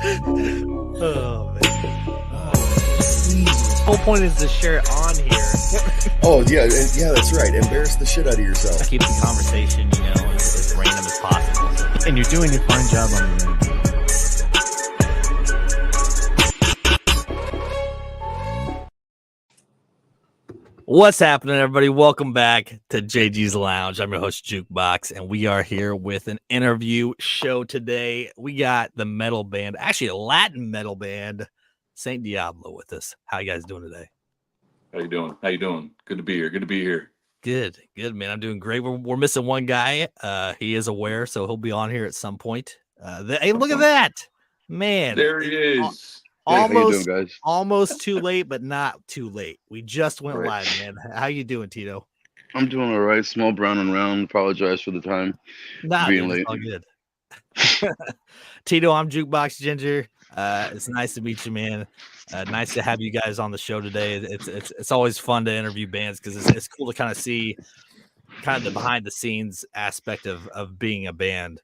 Oh man. Whole point is to share it on here. Oh yeah, yeah, that's right. Embarrass the shit out of yourself. Keep the conversation, as random as possible. And you're doing a fine job on your end. What's happening, everybody? Welcome back to JG's Lounge. I'm your host, Jukebox, and we are here with an interview show today. We got the metal band, actually a Latin metal band, SAINT DIABLO, with us. How you guys doing today? How you doing? Good to be here. Good, man. I'm doing great. We're missing one guy. He is aware, so he'll be on here at some point. Hey, look at that, man! There he is. Almost, how you doing, guys? Almost too late, but not too late. We just went live, man. How you doing, Tito? I'm doing all right. Small, brown, and round. Apologize for the time. Being late. All good. Tito, I'm Jukebox Ginger. It's nice to meet you, man. Nice to have you guys on the show today. It's always fun to interview bands because it's cool to kind of see kind of the behind the scenes aspect of being a band.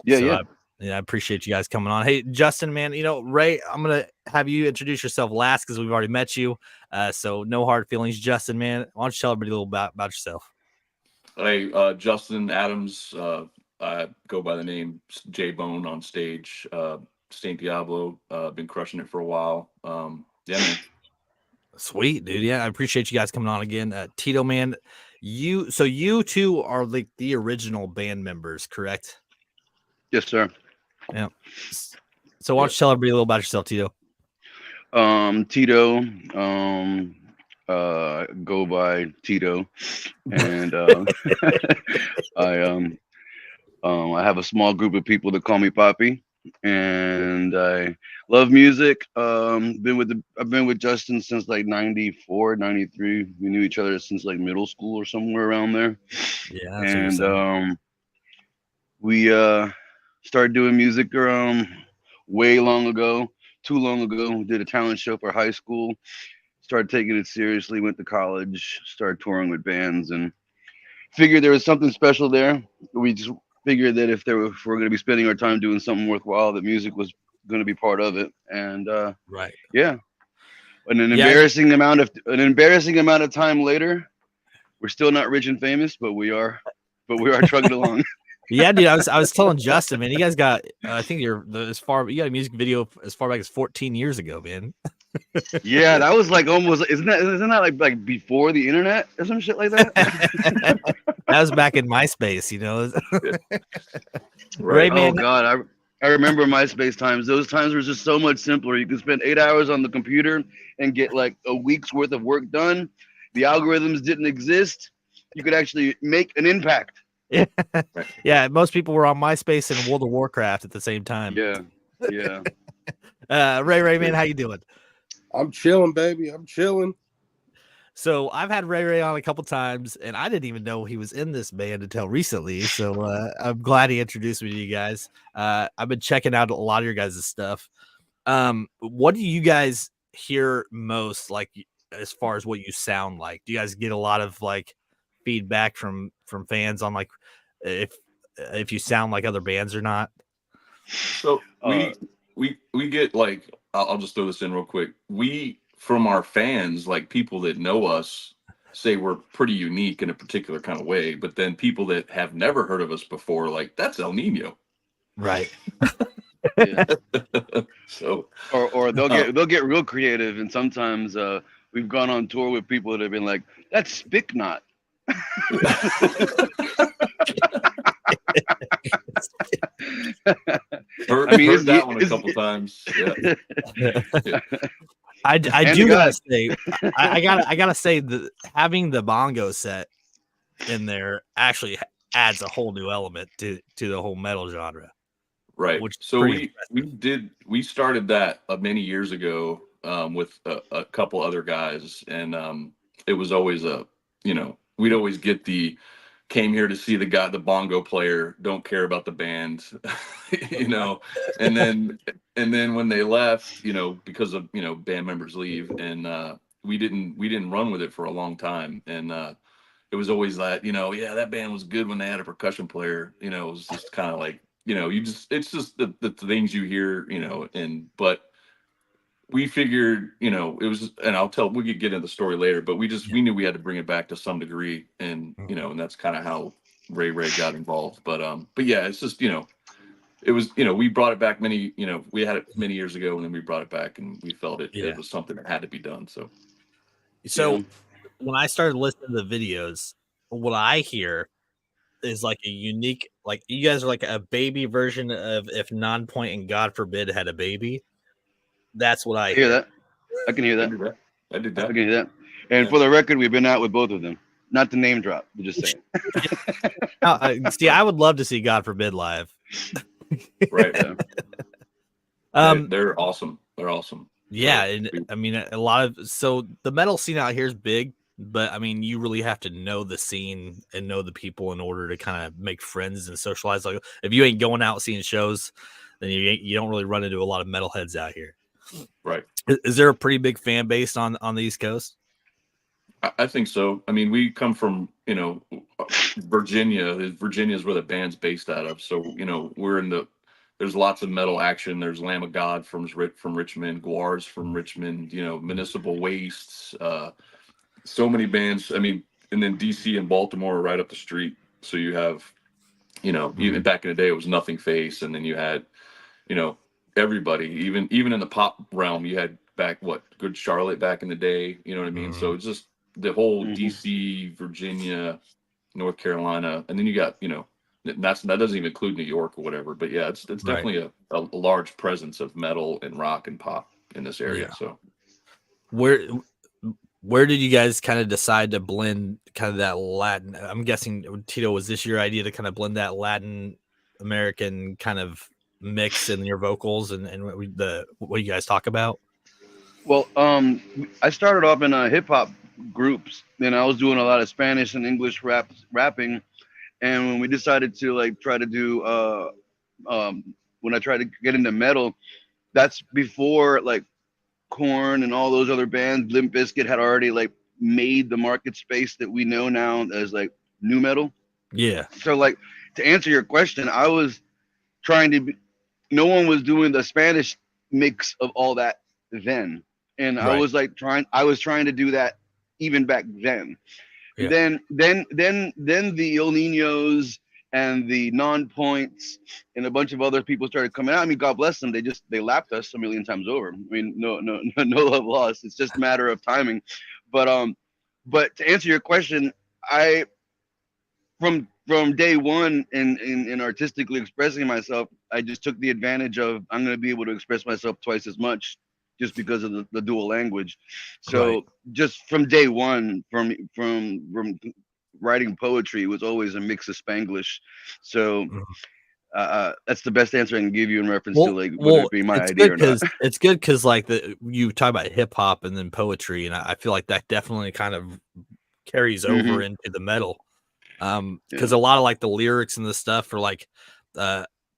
Yeah. I appreciate you guys coming on. Hey, Justin, man, Ray, I'm going to have you introduce yourself last because we've already met you. So no hard feelings. Justin, man, why don't you tell everybody a little about yourself? Hey, Justin Adams. I go by the name J-Bone on stage. SAINT DIABLO. Been crushing it for a while. Yeah, man. Sweet, dude. Yeah, I appreciate you guys coming on again. Tito, man, you two are like the original band members, correct? Yes, sir. Yeah. So why don't you tell everybody a little about yourself, Tito? Tito. Go by Tito, and I have a small group of people that call me Poppy, and I love music. I've been with Justin since like 94, 93. We knew each other since like middle school or somewhere around there. Yeah. And we started doing music way long ago, too long ago. We did a talent show for high school, started taking it seriously, went to college, started touring with bands, and figured there was something special there. We just figured that if we're going to be spending our time doing something worthwhile, that music was going to be part of it. And right. Yeah. And an embarrassing amount of time later, we're still not rich and famous, but we are trucking along. Yeah, dude. I was telling Justin, man, you guys got. I think you got a music video as far back as 14 years ago, man. Yeah, that was like almost. Isn't that like before the internet or some shit like that? That was back in MySpace, Right, man. Oh God, I remember MySpace times. Those times were just so much simpler. You could spend 8 hours on the computer and get like a week's worth of work done. The algorithms didn't exist. You could actually make an impact. Yeah, most people were on MySpace and World of Warcraft at the same time. Yeah. Ray, man, how you doing? I'm chilling, baby. I'm chilling. So I've had RayRay on a couple times, and I didn't even know he was in this band until recently. So I'm glad he introduced me to you guys. I've been checking out a lot of your guys' stuff. What do you guys hear most, like, as far as what you sound like? Do you guys get a lot of like feedback from fans on like if you sound like other bands or not? So we get like, I'll just throw this in real quick. We, from our fans, like people that know us, say we're pretty unique in a particular kind of way, but then people that have never heard of us before, like, that's El Nino, right? Yeah. So or they'll get real creative, and sometimes we've gone on tour with people that have been like, that's Spicknot. Heard that one a couple times. Yeah. I do gotta say, I gotta say that having the bongo set in there actually adds a whole new element to the whole metal genre. Right. Which so we started that many years ago with a couple other guys, and it was always we'd always get came here to see the bongo player, don't care about the band, and then when they left, because of, band members leave, and we didn't run with it for a long time. And it was always that, that band was good when they had a percussion player, it was just kind of like, you know, it's just the things you hear, you know, but we figured, you know, it was, and we could get into the story later, but we knew we had to bring it back to some degree. And, you know, and that's kind of how Ray got involved. But yeah, it's just, you know, it was, you know, we brought it back we had it many years ago, and then we brought it back, and we felt it was something that had to be done. So when I started listening to the videos, what I hear is like a unique, like you guys are like a baby version of if Non-Point and God Forbid had a baby. That's what I hear that. I can hear that. I did that. I can hear that. And for the record, we've been out with both of them. Not the name drop, but just saying. See, I would love to see God Forbid live. Right. They're awesome. They're awesome. Yeah, and I mean, so the metal scene out here is big, but I mean, you really have to know the scene and know the people in order to kind of make friends and socialize. Like, if you ain't going out seeing shows, then you don't really run into a lot of metalheads out here. Right. Is there a pretty big fan base on the East Coast? I think so. I mean, we come from, you know, Virginia. Virginia is where the band's based out of. So, you know, there's lots of metal action. There's Lamb of God from Richmond, Guar's from Richmond, you know, Municipal Wastes, so many bands. I mean, and then DC and Baltimore are right up the street. So you have, you know, even back in the day, it was Nothing Face. And then you had, you know, everybody, even in the pop realm, you had Good Charlotte back in the day. You know what I mean? So it's just the whole DC, Virginia, North Carolina. And then you got, you know, that doesn't even include New York or whatever, but yeah, it's definitely a large presence of metal and rock and pop in this area. Yeah. So where did you guys kind of decide to blend kind of that Latin? I'm guessing, Tito, was this your idea to kind of blend that Latin American kind of mix in your vocals and what you guys talk about? Well, I started off in hip hop groups, and I was doing a lot of Spanish and English rapping. And when we decided to like try to do when I tried to get into metal, that's before like Korn and all those other bands. Limp Bizkit had already like made the market space that we know now as like new metal. Yeah. So like to answer your question, I was trying to no one was doing the Spanish mix of all that then. And I was trying to do that even back then. Yeah. Then the El Niños and the Non-Points and a bunch of other people started coming out. I mean, God bless them. They lapped us a million times over. I mean, no love lost. It's just a matter of timing. But to answer your question, I from day one in artistically expressing myself, I just took the advantage of I'm going to be able to express myself twice as much just because of the dual language. So just from day one, from writing poetry was always a mix of Spanglish. So that's the best answer I can give you in reference to like whether it be my idea or not. It's good because like you talk about hip hop and then poetry, and I feel like that definitely kind of carries over into the metal. Because a lot of like the lyrics and the stuff for like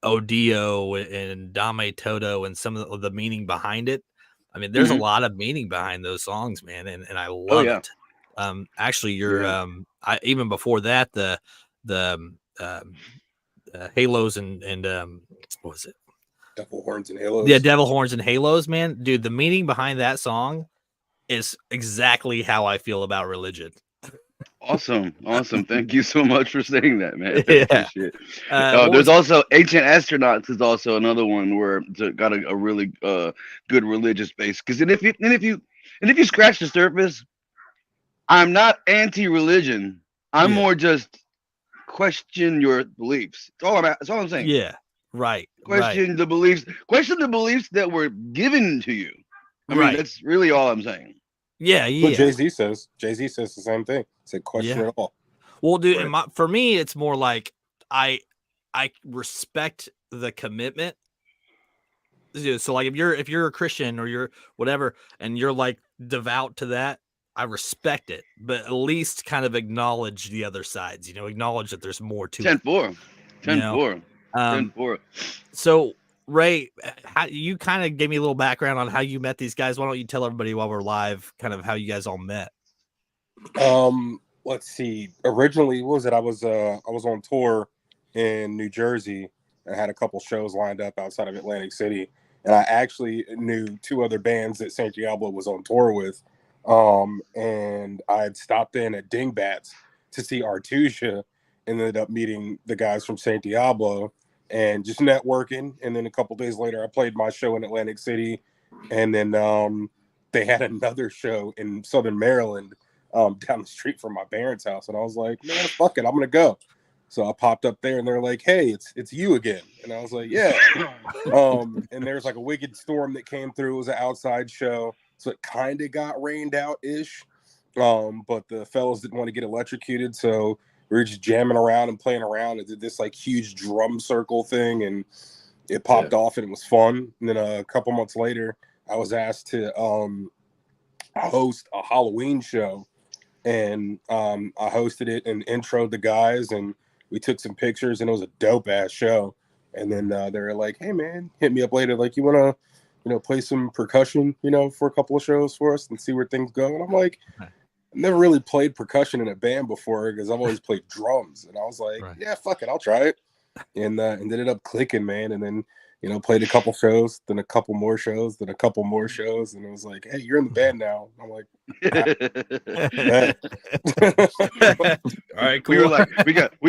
Odio and Dame Toto and some of the meaning behind it. I mean, there's a lot of meaning behind those songs, man, and I love it. Actually, even before that, the Halos and what was it? Devil Horns and Halos. Yeah, Devil Horns and Halos, man, dude. The meaning behind that song is exactly how I feel about religion. Awesome. Thank you so much for saying that, man. I appreciate it. There's also Ancient Astronauts is also another one where it's got a really good religious base. Because if you scratch the surface, I'm not anti-religion. I'm more just question your beliefs. That's all I'm saying. Yeah, right. Question the beliefs. Question the beliefs that were given to you. I mean, that's really all I'm saying. Yeah. What Jay-Z says the same thing. Say question it all. Well, dude, for me, it's more like I respect the commitment. So, like, if you're a Christian or you're whatever, and you're like devout to that, I respect it. But at least kind of acknowledge the other sides. You know, acknowledge that there's more to it. 10-4. So, Ray, you kind of gave me a little background on how you met these guys. Why don't you tell everybody while we're live kind of how you guys all met? Let's see. Originally, what was it? I was on tour in New Jersey, and had a couple shows lined up outside of Atlantic City. And I actually knew 2 other bands that Saint Diablo was on tour with. And I had stopped in at Dingbats to see Artusia, and ended up meeting the guys from Saint Diablo and just networking. And then a couple days later, I played my show in Atlantic City, and then they had another show in Southern Maryland, down the street from my parents' house, and I was like, man, fuck it, I'm gonna go. So I popped up there, and they're like, hey, it's you again, and I was like, yeah. And there's like a wicked storm that came through. It was an outside show, so it kind of got rained out ish. But the fellas didn't want to get electrocuted, so we were just jamming around and playing around and did this like huge drum circle thing, and it popped off, and it was fun. And then a couple months later, I was asked to host a Halloween show, and I hosted it and introed the guys, and we took some pictures, and it was a dope ass show. And then they were like, hey man, hit me up later, like, you want to play some percussion, for a couple of shows for us and see where things go. And I'm like, I've never really played percussion in a band before, because I've always played drums. And I was like, yeah, fuck it, I'll try it. And ended up clicking, man. And then played a couple shows, then a couple more shows, then a couple more shows, and it was like, hey, you're in the band now. I'm like, all right, cool. We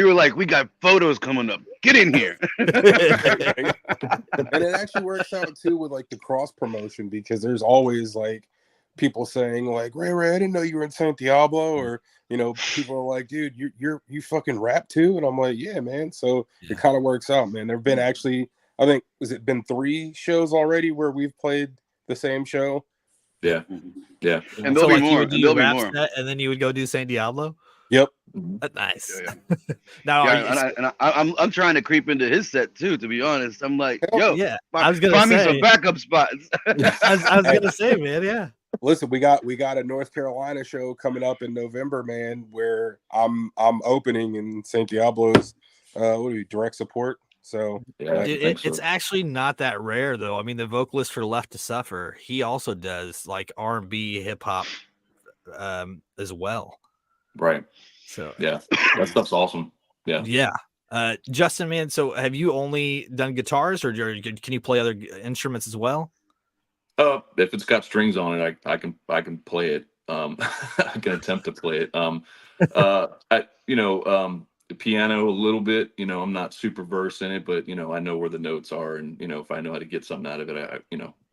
were like, we got photos coming up. Get in here. And it actually works out too with like the cross promotion, because there's always like people saying like, RayRay, I didn't know you were in Saint Diablo, or people are like, dude, you fucking rap too, and I'm like, yeah, man. So it kind of works out, man. There've been actually, I think, has it been 3 shows already where we've played the same show? Yeah. And there'll be more. There'll be more. And then you would go do Saint Diablo. Yep. Nice. Yeah. Now, I'm trying to creep into his set too. To be honest, I'm like, yo, yeah. I was gonna find say me some backup spots. I was gonna say, man, yeah. Listen, we got a North Carolina show coming up in November, man, where I'm opening in Saint Diablo's direct support. So it's actually not that rare, though. I mean, the vocalist for Left to Suffer, he also does like R&B, hip hop, as well. Right. So yeah, that stuff's awesome. Yeah. Justin, man. So have you only done guitars, or can you play other instruments as well? If it's got strings on it, I can play it. I can attempt to play it. The piano a little bit, I'm not super versed in it, but I know where the notes are, and if I know how to get something out of it,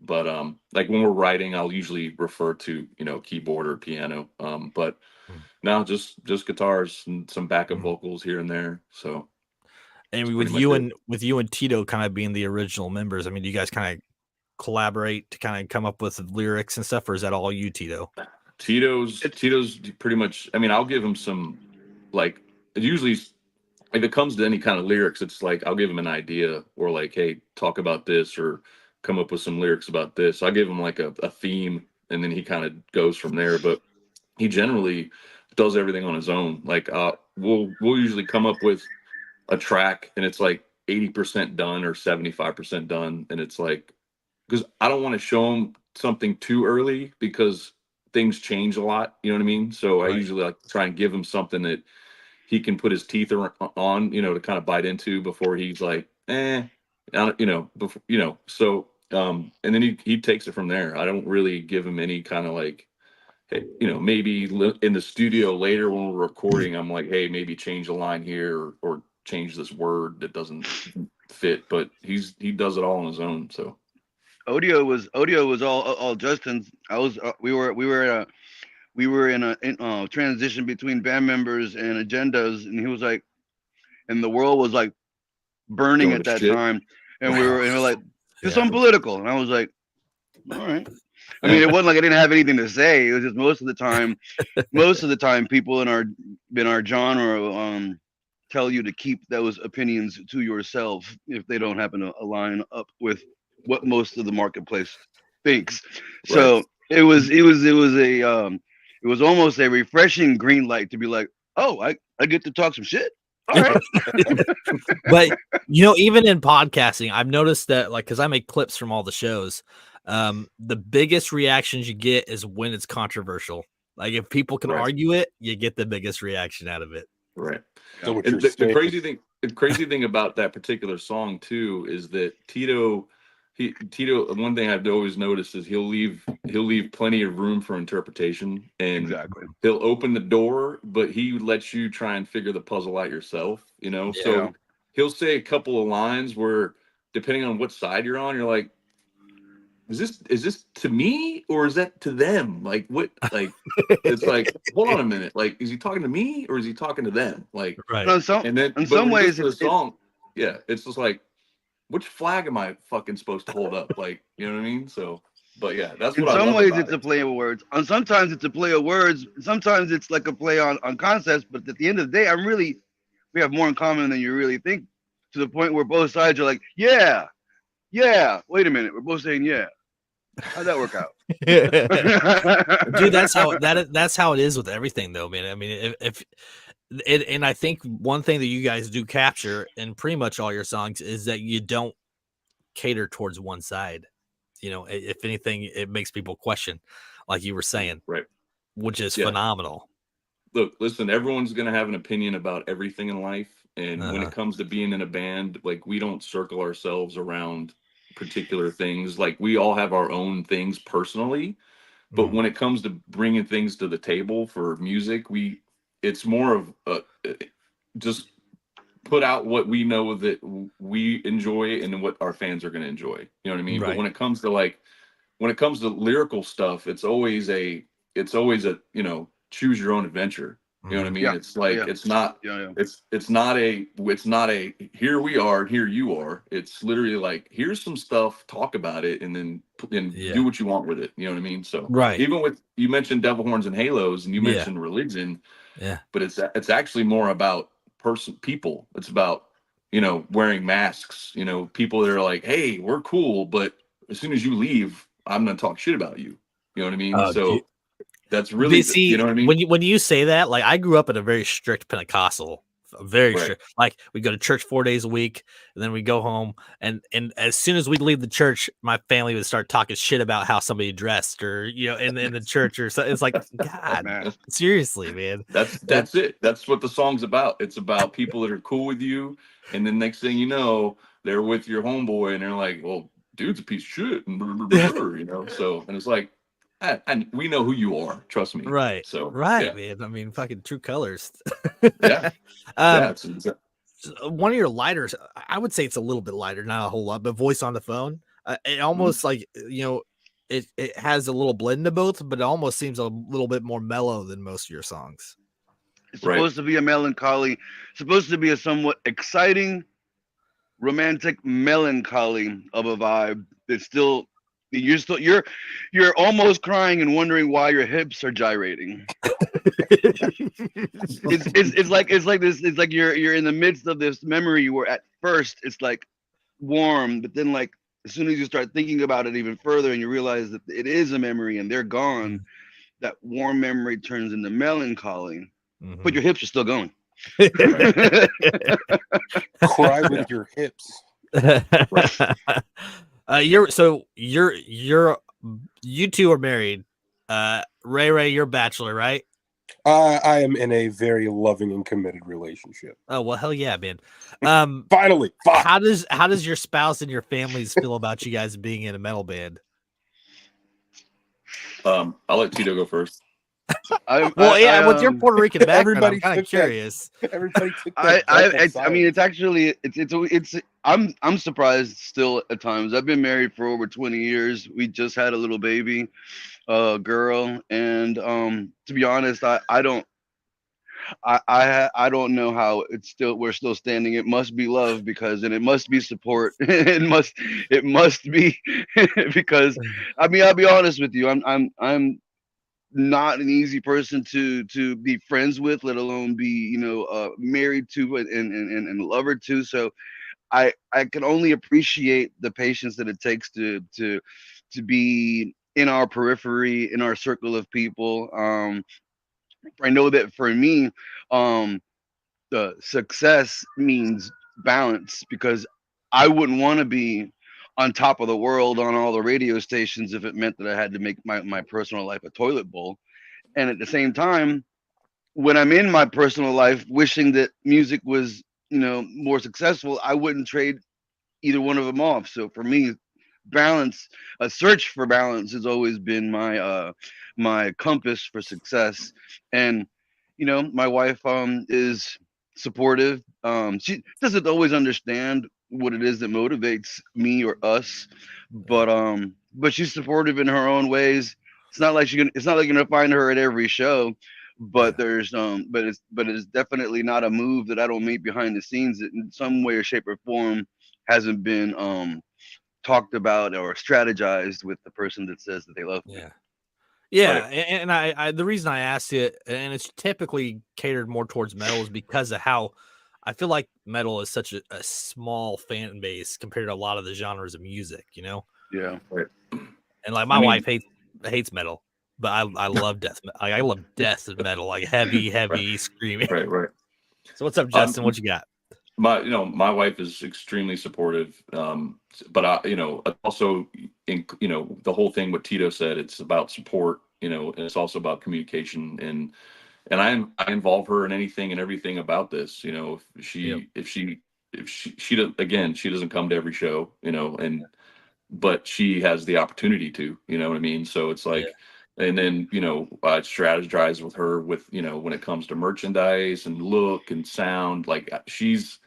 but like when we're writing, I'll usually refer to keyboard or piano, but now just guitars and some backup vocals here and there. So, and with you and Tito kind of being the original members, I mean, do you guys kind of collaborate to kind of come up with lyrics and stuff, or is that all you, Tito? Tito's pretty much, I mean, I'll give him some, like, usually if it comes to any kind of lyrics, it's like I'll give him an idea, or like, hey, talk about this, or come up with some lyrics about this. I'll give him like a theme, and then he kind of goes from there. But he generally does everything on his own. Like we'll usually come up with a track, and it's like 80% done or 75% done, and it's like, because I don't want to show him something too early, because things change a lot. You know what I mean? So I usually like to try and give him something that he can put his teeth on, to kind of bite into before he's like, So, and then he takes it from there. I don't really give him any kind of like, hey, maybe in the studio later when we're recording, I'm like, hey, maybe change a line here, or change this word that doesn't fit. But he does it all on his own. So. Audio was all Justin's. We were in a transition between band members and agendas, and he was like, and the world was like burning at that time, and we were like, do something political, and I was like, all right. I mean, it wasn't like I didn't have anything to say. It was just most of the time, people in our genre tell you to keep those opinions to yourself if they don't happen to align up with what most of the marketplace thinks. So it was almost a refreshing green light to be like, oh, I get to talk some shit. All right. But even in podcasting, I've noticed that, like, because I make clips from all the shows, the biggest reactions you get is when it's controversial. Like, if people can argue it, you get the biggest reaction out of it. Right. So what And you're the saying, crazy thing about that particular song too is that Tito, one thing I've always noticed is he'll leave plenty of room for interpretation, and Exactly. he'll open the door, but he lets you try and figure the puzzle out yourself, you know? Yeah. So he'll say a couple of lines where, depending on what side you're on, you're like, is this to me or is that to them? Like what? Like it's like, hold on a minute. Like, is he talking to me or is he talking to them? Like, Right. And and then, in but some when you ways, listen to the song, yeah, it's just like, which flag am I fucking supposed to hold up? Like, you know what I mean? So, but yeah, that's in what I some love ways about it's a it. play of words. And sometimes it's a play of words. Sometimes it's like a play on concepts. But at the end of the day, we have more in common than you really think. To the point where both sides are like, yeah, yeah. Wait a minute, we're both saying yeah. How'd that work out? Dude, that's how it is with everything, though, man. I mean, if it, and I think one thing that you guys do capture in pretty much all your songs is that you don't cater towards one side. You know, if anything, it makes people question, like you were saying, Right. which is Yeah. phenomenal. Look, listen, everyone's going to have an opinion about everything in life. And when Uh-huh. it comes to being in a band, like we don't circle ourselves around particular things. Like we all have our own things personally. But when it comes to bringing things to the table for music, it's more of just put out what we know that we enjoy and what our fans are going to enjoy. You know what I mean? But Right. when it comes to lyrical stuff, it's always a choose your own adventure. You know what I mean? Yeah. It's like Yeah. it's not Yeah. it's not a here we are, here you are. It's literally like here's some stuff, talk about it, and then do what you want with it. You know what I mean? So Right. even with, you mentioned devil horns and halos, and you Yeah. mentioned religion, Yeah. but it's actually more about people. It's about wearing masks. People that are like, hey, we're cool, but as soon as you leave, I'm gonna talk shit about you. You know what I mean? Oh, So dude. that's really, See, you know what I mean? when you say that, like I grew up in a very strict Pentecostal, very Right. strict. Like we go to church 4 days a week, and then we go home, and as soon as we leave the church, my family would start talking shit about how somebody dressed, or in the church, or so. It's like, God, Man. seriously, man. That's it. That's what the song's about. It's about people that are cool with you, and then next thing you know, they're with your homeboy, and they're like, "Well, dude's a piece of shit," and blah, blah, blah, blah, So, and it's like, and we know who you are. Trust me. Right, So, right, yeah, man. I mean, fucking true colors. yeah, um, It's one of your lighters, I would say it's a little bit lighter, not a whole lot, but voice on the phone. It almost like it has a little blend of both, but it almost seems a little bit more mellow than most of your songs. It's Right. supposed to be a melancholy, supposed to be a somewhat exciting, romantic melancholy of a vibe. It's still you're almost crying and wondering why your hips are gyrating. It's like this. It's like you're in the midst of this memory where at first it's like warm, but then like as soon as you start thinking about it even further and you realize that it is a memory and they're gone, that warm memory turns into melancholy, but your hips are still going. cry with your hips. You two are married. Ray, you're bachelor, right? I am in a very loving and committed relationship. Oh well, hell yeah, man. Finally, how does your spouse and your families feel about you guys being in a metal band? I'll let Tito go first. With your Puerto Rican background, I'm everybody kind of took curious. Everybody took that. I mean, it's actually I'm surprised still at times. I've been married for over 20 years. We just had a little baby, girl, and to be honest, I don't know how we're still standing. It must be love and it must be support. it must be because I mean, I'll be honest with you. I'm not an easy person to be friends with, let alone be married to and lover to. So I can only appreciate the patience that it takes to be in our periphery, in our circle of people. I know that for me, the success means balance because I wouldn't want to be on top of the world on all the radio stations if it meant that I had to make my personal life a toilet bowl. And at the same time, when I'm in my personal life, wishing that music was, more successful, I wouldn't trade either one of them off. So for me, balance, a search for balance has always been my compass for success. And my wife is supportive. She doesn't always understand what it is that motivates me or us, but she's supportive in her own ways. It's not like you're gonna find her at every show, but it's definitely not a move that I don't make behind the scenes that in some way or shape or form hasn't been talked about or strategized with the person that says that they love me. Yeah, Right. and I the reason I asked it, and it's typically catered more towards metal, is because of how I feel like metal is such a small fan base compared to a lot of the genres of music, Yeah. Right. And like my I mean, wife hates metal, but I love death. I love death metal, like heavy, right, screaming. right. So what's up, Justin? What you got? My wife is extremely supportive. But also, the whole thing what Tito said, it's about support, and it's also about communication, and I involve her in anything and everything about this. If she does, again, she doesn't come to every show, but she has the opportunity to, you know what I mean? So it's like, and then, I strategize with her with, when it comes to merchandise and look and sound, like she's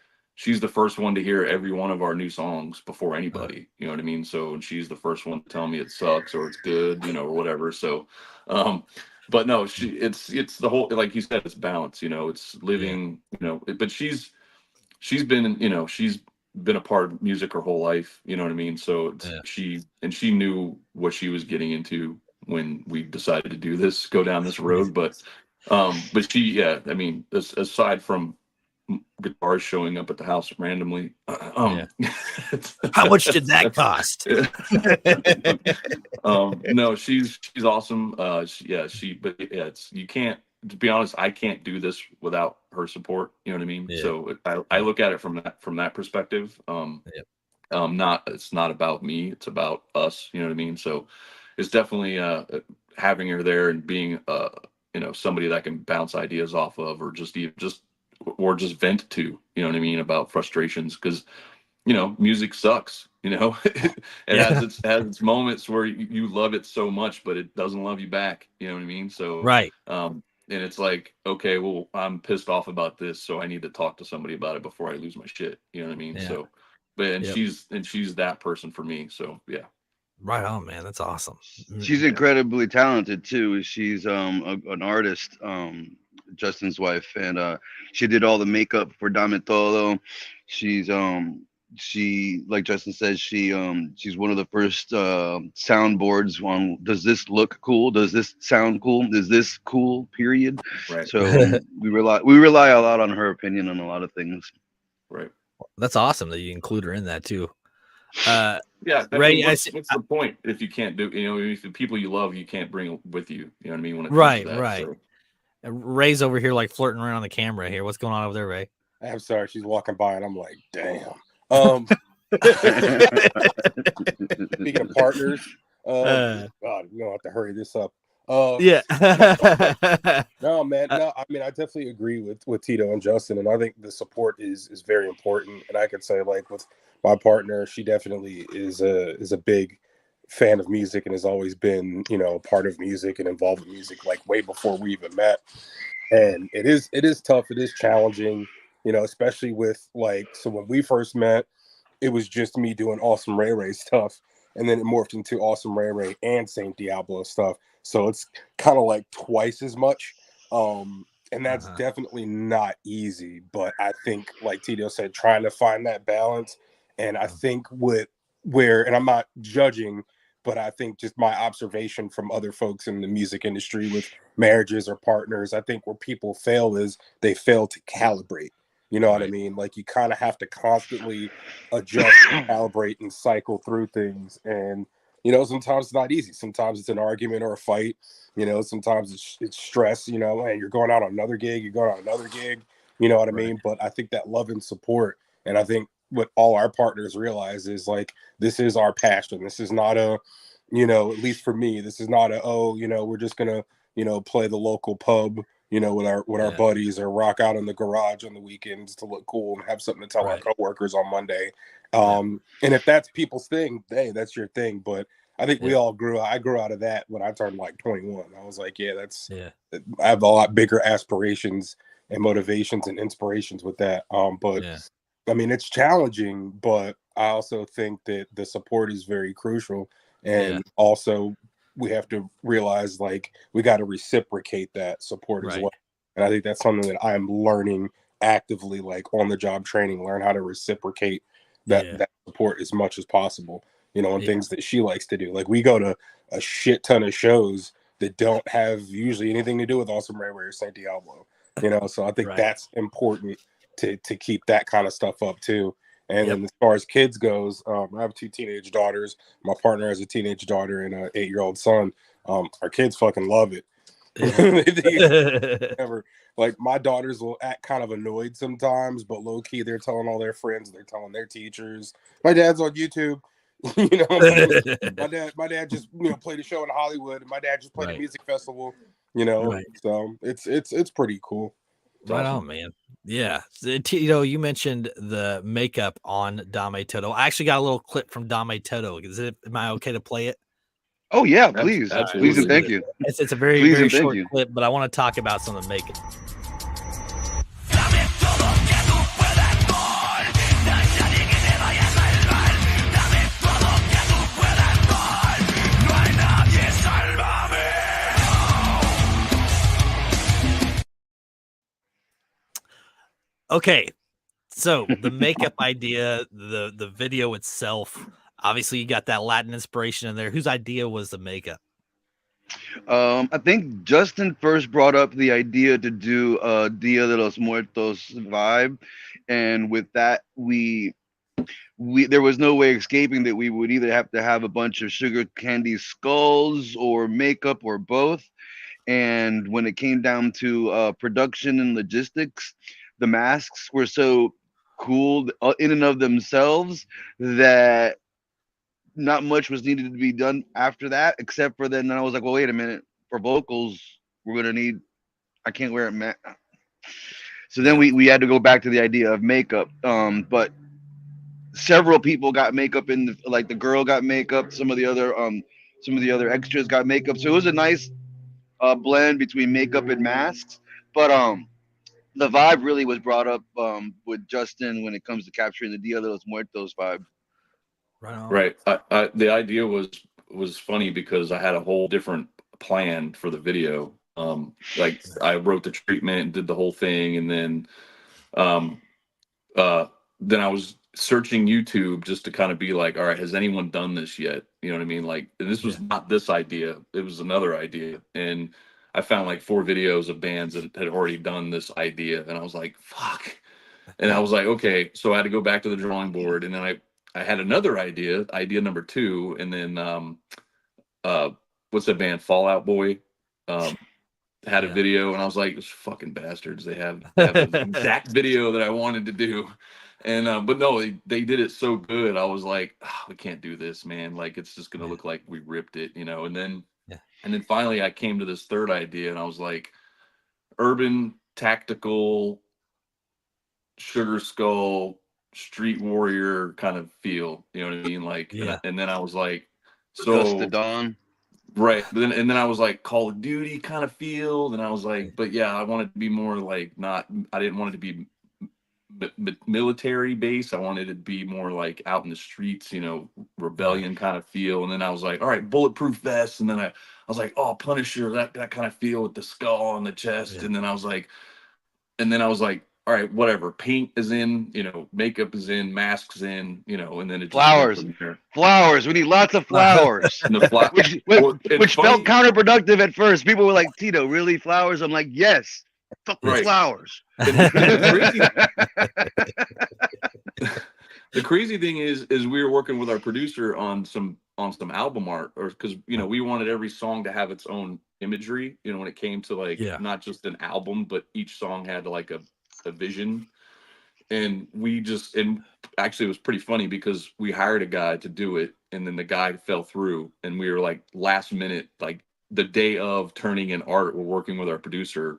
the first one to hear every one of our new songs before anybody, you know what I mean? So, and she's the first one to tell me it sucks or it's good, or whatever. So, but no, it's the whole, like you said, it's balance, it's living, but she's been, she's been a part of music her whole life, you know what I mean? So she knew what she was getting into when we decided to do this, go down this road. But she, yeah, I mean, aside from guitars showing up at the house randomly, How much did that cost? No, she's awesome. You can't, to be honest, I can't do this without her support. You know what I mean? So I look at it from that perspective. It's not about me, it's about us. You know what I mean? So it's definitely having her there and being somebody that I can bounce ideas off of, or just vent to. You know what I mean, about frustrations, because music sucks. It has its moments where you love it so much, but it doesn't love you back. You know what I mean? So and it's like, okay, well, I'm pissed off about this, so I need to talk to somebody about it before I lose my shit. You know what I mean? So, she's that person for me. So yeah. Right on, man. That's awesome. She's incredibly talented too. She's an artist, Justin's wife, and she did all the makeup for Dame Todo. She, like Justin says, she's one of the first soundboards on does this look cool? Does this sound cool? Is this cool? Period. Right. So we rely a lot on her opinion on a lot of things. Right. That's awesome that you include her in that too. Yeah, Ray, what's the point if you can't do, if the people you love you can't bring with you, you know what I mean, when it comes right, to that, right. So. Ray's over here like flirting around on the camera here. What's going on over there, Ray? I'm sorry, she's walking by and I'm like, damn. Speaking of partners, God, we don't have to hurry this up. No, man. No, I mean, I definitely agree with Tito and Justin, and I think the support is very important. And I could say, like, with my partner, she definitely is a big fan of music and has always been, part of music and involved with music, like way before we even met. And it is tough. It is challenging, especially with so when we first met, it was just me doing awesome RayRay stuff, and then it morphed into awesome RayRay and Saint Diablo stuff. So it's kind of like twice as much. And that's definitely not easy. But I think, like Tito said, trying to find that balance. And I think and I'm not judging, but I think just my observation from other folks in the music industry with marriages or partners, I think where people fail is they fail to calibrate. You know what I mean? Like, you kind of have to constantly adjust, calibrate, and cycle through things. And, sometimes it's not easy. Sometimes it's an argument or a fight. Sometimes it's stress, and you're going out on another gig, you're going on another gig. You know what I mean? But I think that love and support, and I think what all our partners realize is, like, this is our passion. This is not at least for me, this is not we're just going to, play the local pub, you know, with our buddies, or rock out in the garage on the weekends to look cool and have something to tell our coworkers on Monday. And if that's people's thing, hey, that's your thing. But I think we all I grew out of that when I turned like 21. I was like, I have a lot bigger aspirations and motivations and inspirations with that. But I mean, it's challenging, but I also think that the support is very crucial. And also we have to realize, like, we got to reciprocate that support as well. And I think that's something that I'm learning actively, like on the job training, learn how to reciprocate that support as much as possible, you know, and things that she likes to do. Like, we go to a shit ton of shows that don't have usually anything to do with Awesome RayRay or SAINT DIABLO, you know, so I think that's important to keep that kind of stuff up too. And then as far as kids goes, I have 2 teenage daughters. My partner has a teenage daughter and an 8-year-old son. Our kids fucking love it. Like, my daughters will act kind of annoyed sometimes, but low key they're telling all their friends, they're telling their teachers. My dad's on YouTube. You know, my dad just, you know, played a show in Hollywood, and my dad just played a music festival. You know, so it's pretty cool. Right on, man. Yeah. Tito, you mentioned the makeup on Dame Toto. I actually got a little clip from Dame Toto. Am I okay to play it? Oh yeah, please. Absolutely. Please and thank you. It's a very short clip, but I want to talk about some of the makeup. Okay, so the makeup idea, the video itself, obviously you got that Latin inspiration in there. Whose idea was the makeup? I think Justin first brought up the idea to do a Dia de los Muertos vibe, and with that, we there was no way escaping that we would either have to have a bunch of sugar candy skulls or makeup or both. And when it came down to production and logistics, the masks were so cool in and of themselves that not much was needed to be done after that, except for then I was like, well, wait a minute, for vocals, we're gonna need, I can't wear it, so then we had to go back to the idea of makeup. But several people got makeup like the girl got makeup, some of the other extras got makeup, so it was a nice blend between makeup and masks. But the vibe really was brought up with Justin when it comes to capturing the Dia de los Muertos vibe. Right. The idea was funny because I had a whole different plan for the video. Like, I wrote the treatment and did the whole thing, and then I was searching YouTube just to kind of be like, all right, has anyone done this yet? You know what I mean? Like, and this was not this idea; it was another idea, and I found like 4 videos of bands that had already done this idea, and I was like, fuck. And I was like, okay, so I had to go back to the drawing board, and then I had another idea number 2, and then what's that band, Fall Out Boy, had a video, and I was like, those fucking bastards, they have the exact video that I wanted to do. And but no, they did it so good. I was like, oh, we can't do this, man. Like, it's just gonna look like we ripped it, you know. And then finally I came to this third idea, and I was like, urban tactical sugar skull street warrior kind of feel, you know what I mean? Like, and then I was like, so the Dawn, right? And then I was like, Call of Duty kind of feel, and I was like, but yeah, I wanted to be more like, I didn't want it to be military base. I wanted it to be more like out in the streets, you know, rebellion kind of feel. And then I was like, all right, bulletproof vest. And then I was like, oh, Punisher, that kind of feel with the skull on the chest. And then I was like, all right, whatever. Paint is in, you know, makeup is in, masks in, you know, and then it just flowers. We need lots of flowers. And the which felt counterproductive at first. People were like, Tito, really, flowers? I'm like, yes. Fuck flowers. The crazy thing is we were working with our producer on some album art, or because, you know, we wanted every song to have its own imagery, you know, when it came to like not just an album, but each song had like a vision. And actually it was pretty funny because we hired a guy to do it, and then the guy fell through, and we were like last minute, like the day of turning in art, we're working with our producer,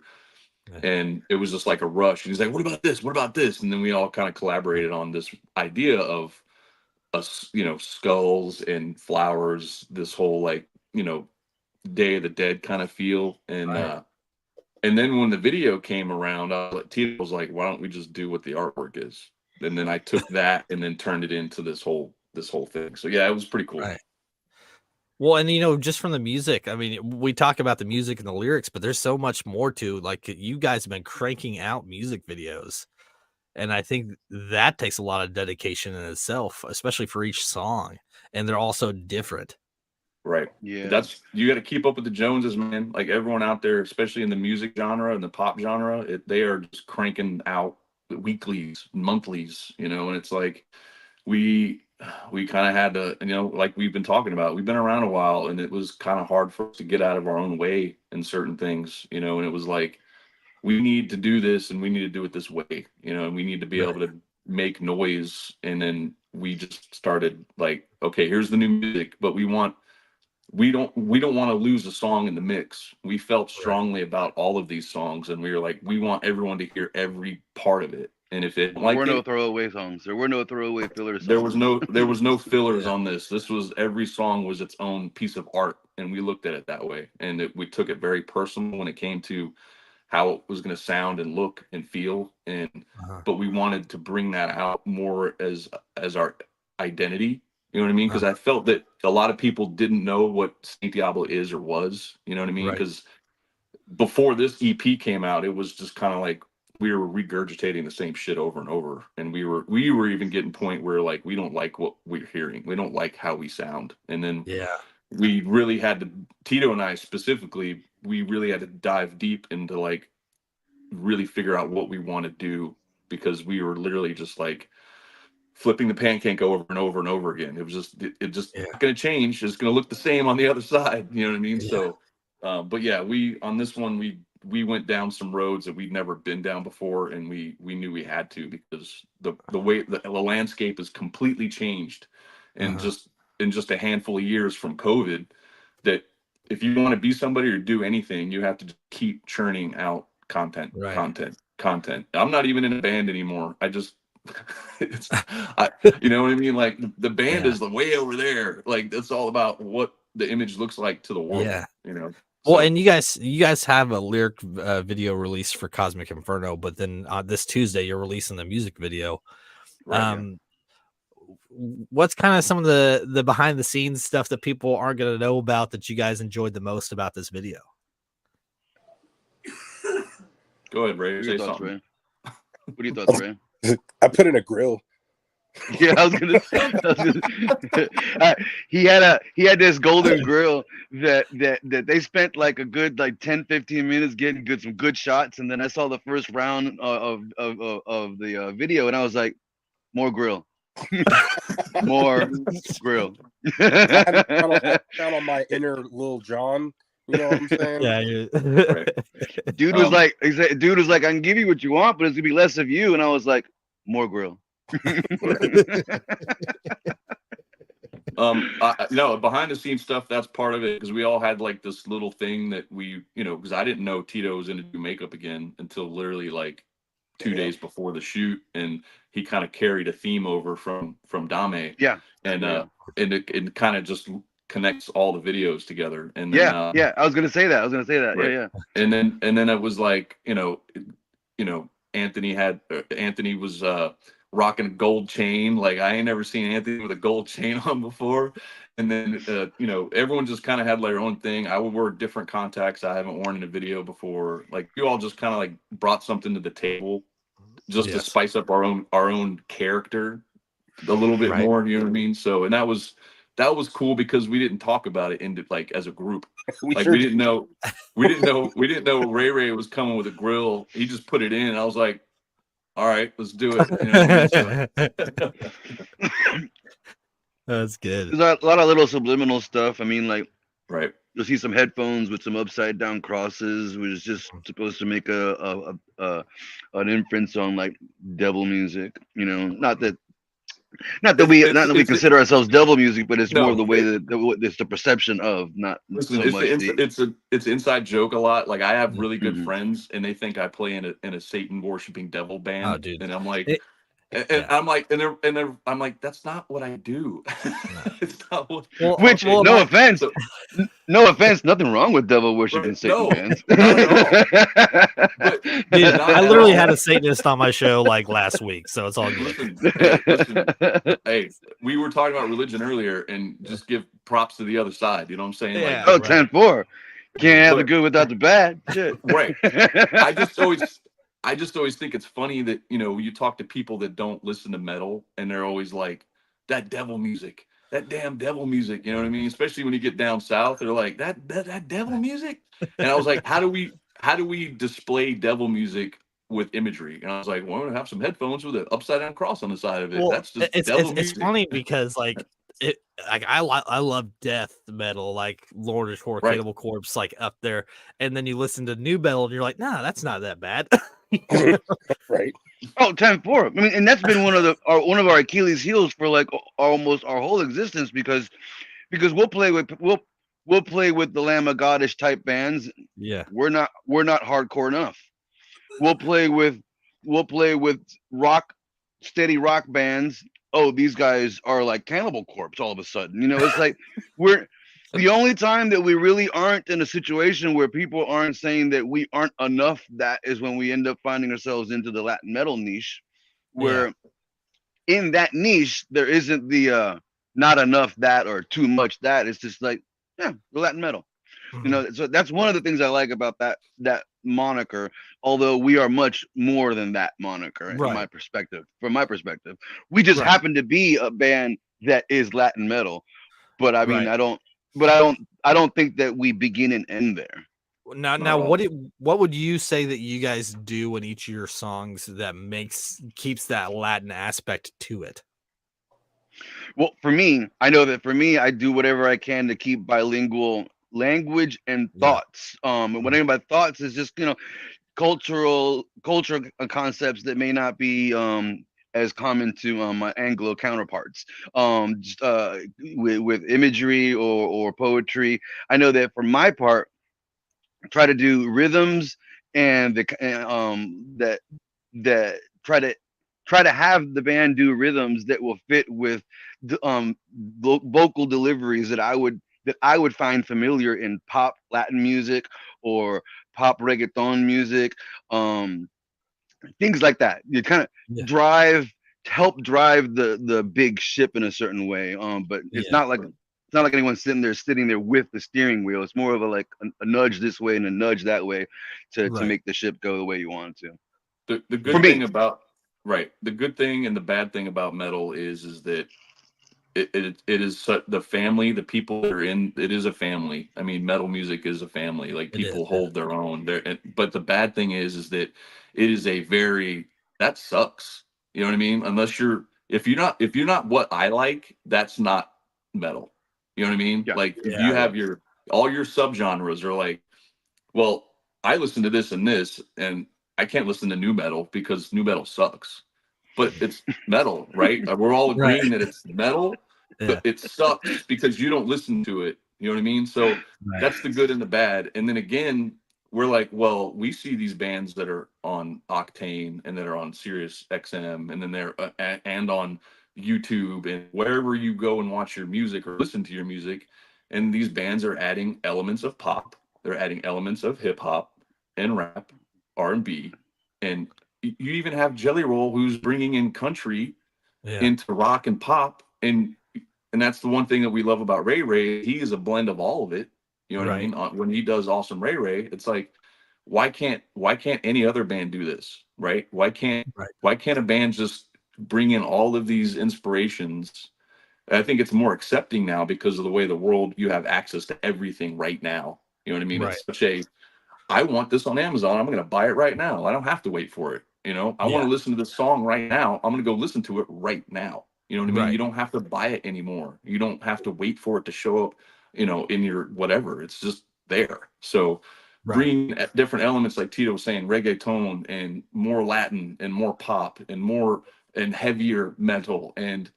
And it was just like a rush. And he's like, what about this? What about this? And then we all kind of collaborated on this idea of us, skulls and flowers, this whole like, Day of the Dead kind of feel. And then when the video came around, Tito was like, why don't we just do what the artwork is? And then I took that and then turned it into this whole thing. So yeah, it was pretty cool. Right. Well, and just from the music, I mean, we talk about the music and the lyrics, but there's so much more to, like, you guys have been cranking out music videos. And I think that takes a lot of dedication in itself, especially for each song. And they're also different. Right. Yeah. You got to keep up with the Joneses, man. Like everyone out there, especially in the music genre and the pop genre, they are just cranking out weeklies, monthlies, and it's like we kind of had to, like we've been talking about, we've been around a while, and it was kind of hard for us to get out of our own way in certain things, and it was like, we need to do this and we need to do it this way, and we need to be able to make noise. And then we just started like, okay, here's the new music, but we don't want to lose a song in the mix. We felt strongly about all of these songs, and we were like, we want everyone to hear every part of it. And if it there were no throwaway songs, there were no throwaway filler songs. There was no fillers on this. This was, every song was its own piece of art, and we looked at it that way. And we took it very personal when it came to how it was going to sound and look and feel. And but we wanted to bring that out more as our identity. You know what I mean? Because I felt that a lot of people didn't know what Saint Diablo is or was. You know what I mean? Because before this EP came out, it was just kind of like we were regurgitating the same shit over and over. And we were even getting point where like, we don't like what we're hearing. We don't like how we sound. And then we really had to, Tito and I specifically, we really had to dive deep into like really figure out what we want to do, because we were literally just like flipping the pancake over and over and over again. It was just not going to change. It's going to look the same on the other side. You know what I mean? So, but yeah, on this one, we went down some roads that we'd never been down before. And we knew we had to, because the way the landscape has completely changed. And just in just a handful of years from COVID, that if you want to be somebody or do anything, you have to keep churning out content. I'm not even in a band anymore. I just, you know what I mean? Like the band is the way over there. Like that's all about what the image looks like to the world. Yeah. Well, and you guys have a lyric video release for Cosmic Inferno, but then this Tuesday you're releasing the music video. What's kind of some of the behind the scenes stuff that people aren't going to know about that you guys enjoyed the most about this video? Go ahead, Ray. Say something. Ray? What are your thoughts, Ray? I put in a grill. Yeah, I was gonna say, he had this golden grill that they spent like a good 10-15 minutes getting some good shots, and then I saw the first round of the video, and I was like, more grill. More grill. Count on my inner Lil Jon. You know what I'm saying? Yeah. Dude was like, I can give you what you want, but it's gonna be less of you. And I was like, more grill. Behind the scenes stuff, that's part of it, because we all had like this little thing that we, because I didn't know Tito was going to do makeup again until literally like 2 days before the shoot, and he kind of carried a theme over from Dame. Yeah. And it kind of just connects all the videos together. And then, I was gonna say that. Right. Yeah. And then it was like, Anthony was rocking a gold chain. Like I ain't never seen Anthony with a gold chain on before. And then everyone just kind of had their own thing. I would wear different contacts I haven't worn in a video before. Like you all just kind of like brought something to the table just to spice up our own character a little bit more, you know what I mean? So, and that was cool because we didn't talk about it as a group. We didn't know RayRay was coming with a grill. He just put it in, and I was like, all right, let's do it. You know what I mean? That's good. There's a lot of little subliminal stuff. I mean, like, you'll see some headphones with some upside down crosses, which is just supposed to make an inference on like devil music. Not that Not that we it's consider ourselves devil music, but it's more of no. the way that it's the perception of, not Listen, so much the. it's inside joke a lot. Like I have really good Mhm. friends, and they think I play in a Satan worshiping devil Oh, band, dude. and I'm like, It, and yeah. I'm like, I'm like, that's not what I do. No. It's not what. Which, Okay, no offense, so no offense, nothing wrong with devil worshiping right, Satan no, bands. not at all. But Dude, not I at literally all. had a Satanist on my show like last week, so it's all good. Listen, hey, we were talking about religion earlier, and just give props to the other side. You know what I'm saying? Like, Yeah, Oh, right. 10-4. Can't Yeah. have the but good without the bad. Shit. right. I just always think it's funny that, you talk to people that don't listen to metal, and they're always like, that devil music, that damn devil music. You know what I mean? Especially when you get down south, they're like, that devil music. And I was like, how do we display devil music with imagery? And I was like, well, we're gonna have some headphones with an upside down cross on the side of it. Well, That's just it's devil it's music. funny because like it like I love death metal, like Lord of Horror, Right. Cannibal Corpse, like up there, and then you listen to new metal and you're like, nah, that's not that bad. Right. Oh, 10-4. I mean, and that's been one of our Achilles heels for like almost our whole existence, because we'll play with the Lamb of Godish type bands. Yeah. We're not hardcore enough. We'll play with steady rock bands. Oh, these guys are like Cannibal Corpse all of a sudden. It's like we're the only time that we really aren't in a situation where people aren't saying that we aren't enough. That is when we end up finding ourselves into the Latin metal niche, where in that niche there isn't the not enough that or too much that. It's just like, yeah, the Latin metal. Mhm. So that's one of the things I like about that moniker. Although we are much more than that moniker, in my Right. perspective. From my perspective, we just Right. happen to be a band that is Latin metal. But I mean, Right. I don't think that we begin and end there. Now, Not at all. what would you say that you guys do in each of your songs that keeps that Latin aspect to it? Well, for me, I know that for me, I do whatever I can to keep bilingual language and Yeah. thoughts. And what I mean by thoughts is just cultural concepts that may not be as common to my Anglo counterparts. Just, with imagery or poetry. I know that for my part, I try to do rhythms and that try to have the band do rhythms that will fit with the vocal deliveries that I would find familiar in pop Latin music or pop reggaeton music, things like that. You kind of Yeah. help drive the big ship in a certain way. But it's Yeah. not like anyone's sitting there with the steering wheel. It's more of a nudge this way and a nudge that way to Right. make the ship go the way you want it to. The For good me. thing about the good thing and the bad thing about metal is that it is the family, the people that are in it is a family. I mean, metal music is a family. Like, It is. people Yeah. hold their own there. But the bad thing is that it is a very that sucks. You know what I mean? Unless if you're not what I like, that's not metal. You know what I mean? Yeah. Like, if you Yeah. have all your subgenres are like, well, I listen to this and this, and I can't listen to new metal because new metal sucks. But it's metal, right? We're all Right. agreeing that it's metal, but Yeah. it sucks because you don't listen to it. You know what I mean? So Right. that's the good and the bad. And then again, we're like, well, we see these bands that are on Octane and that are on Sirius XM, and then they're and on YouTube and wherever you go and watch your music or listen to your music, and these bands are adding elements of pop, they're adding elements of hip hop and rap, R&B, and you even have Jelly Roll, who's bringing in country Yeah. into rock and pop, and that's the one thing that we love about RayRay. He is a blend of all of it. You know what I Right. mean? When he does Awesome RayRay, it's like, why can't any other band do this, right? Right. Why can't a band just bring in all of these inspirations? I think it's more accepting now because of the way the world, you have access to everything right now. You know what I mean? Right. It's such a, I want this on Amazon. I'm going to buy it right now. I don't have to wait for it. I want Yeah. to listen to this song right now. I'm going to go listen to it right now. You know what I mean? Right. You don't have to buy it anymore. You don't have to wait for it to show up, in your whatever. It's just there. So Right. bring different elements, like Tito was saying, reggaeton and more Latin and more pop and more and heavier metal and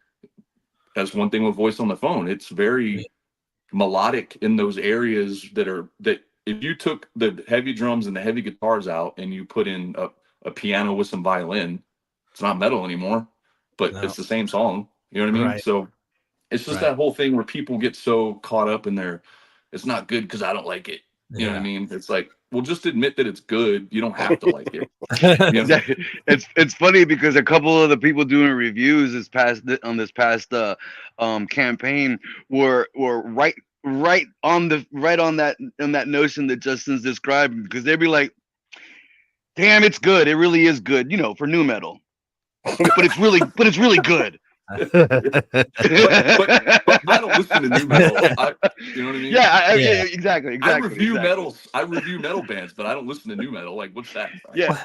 that's one thing with voice on the phone. It's very melodic in those areas that if you took the heavy drums and the heavy guitars out and you put in a piano with some violin, it's not metal anymore, but No. it's the same song. You know what I mean? Right. So it's just that whole thing where people get so caught up in their, it's not good because I don't like it. You know what I mean? It's like, well, just admit that it's good. You don't have to like it. You know? Yeah, it's funny because a couple of the people doing reviews this past campaign were right on that notion that Justin's describing, because they'd be like, damn, it's good, it really is good, for new metal, but it's really good. but I don't listen to new metal. You know what I mean? Yeah, exactly. I review metal bands, but I don't listen to new metal. Like, what's that? Yeah.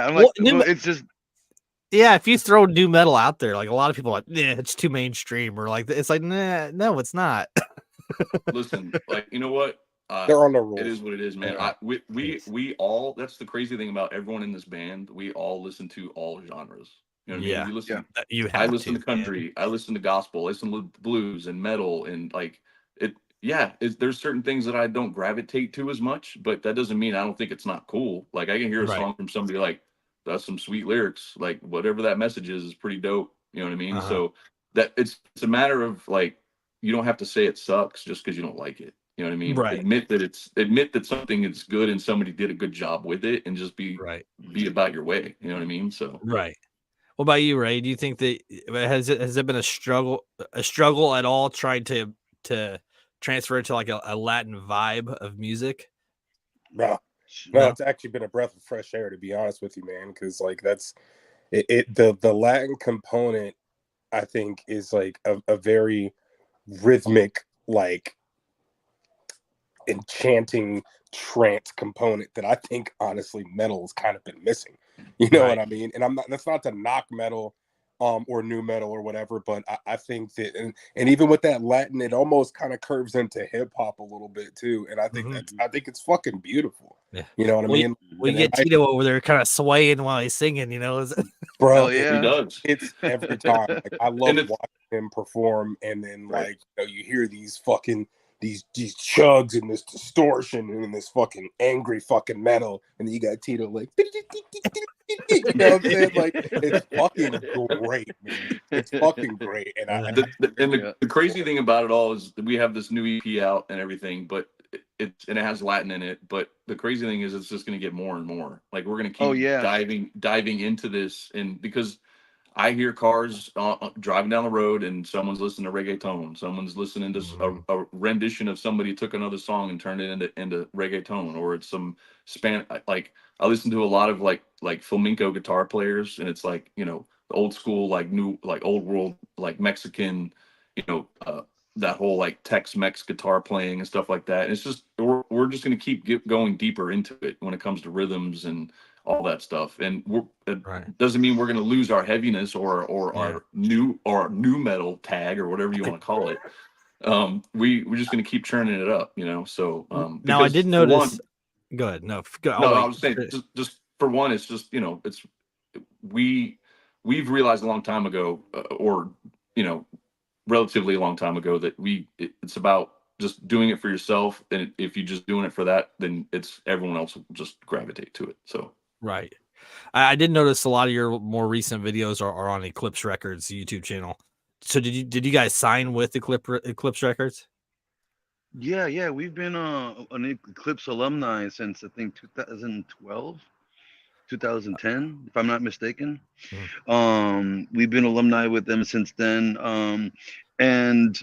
I'm like, well, it's just. Yeah, if you throw new metal out there, like a lot of people are like, yeah, it's too mainstream, or like it's like, nah, no, it's not. Listen, like, you know what? They're on the rules. It is what it is, man. We all, that's the crazy thing about everyone in this band. We all listen to all genres. You know what I mean? We listen. I listen to country. I listen to gospel. I listen to blues and metal, and like it. Yeah, there's certain things that I don't gravitate to as much, but that doesn't mean I don't think it's not cool. Like, I can hear a song from somebody like, that's some sweet lyrics. Like, whatever that message is pretty dope. You know what I mean? So that it's a matter of like, you don't have to say it sucks just because you don't like it. You know what I mean? Right. Admit that something is good and somebody did a good job with it, and just be about your way. You know what I mean? So right. What about you, Ray? Do you think that has it been a struggle at all trying to transfer it to like a Latin vibe of music? No, it's actually been a breath of fresh air, to be honest with you, man. Because like that's the Latin component, I think, is like a very rhythmic, like enchanting trance component that I think honestly metal's kind of been missing. You know what I mean? And that's not to knock metal or new metal or whatever, but I think that and even with that Latin, it almost kind of curves into hip hop a little bit too. And I think I think it's fucking beautiful. Yeah. You know what I mean? We get Tito over there kind of swaying while he's singing, Bro, he does. It's every time. Like, I love watching him perform, and then like you hear these fucking these chugs and this distortion and this fucking angry fucking metal, and then you got Tito like, you know what I'm saying? Like, it's fucking great, man. It's fucking great. And the crazy thing about it all is that we have this new EP out and everything, but it has Latin in it. But the crazy thing is, it's just going to get more and more. Like, we're going to keep diving into this, and because I hear cars driving down the road and someone's listening to reggaeton. Someone's listening to a rendition of somebody took another song and turned it into reggaeton, or it's some like I listen to a lot of like flamenco guitar players, and it's like, the old school, like new, like old world, like Mexican, that whole like Tex-Mex guitar playing and stuff like that. And it's just, we're just going to keep going deeper into it when it comes to rhythms and all that stuff. And it doesn't mean we're going to lose our heaviness or our new metal tag or whatever you want to call it. We're just going to keep churning it up, So now I did notice. Go ahead. No, I was saying just for one, it's just we've realized a long time ago, relatively a long time ago, that it's about just doing it for yourself. And if you're just doing it for that, then everyone else will just gravitate to it. So. Right. I did notice a lot of your more recent videos are on Eclipse Records YouTube channel. So did you guys sign with Eclipse Records? Yeah. We've been an Eclipse alumni since I think 2012, 2010, if I'm not mistaken. We've been alumni with them since then. And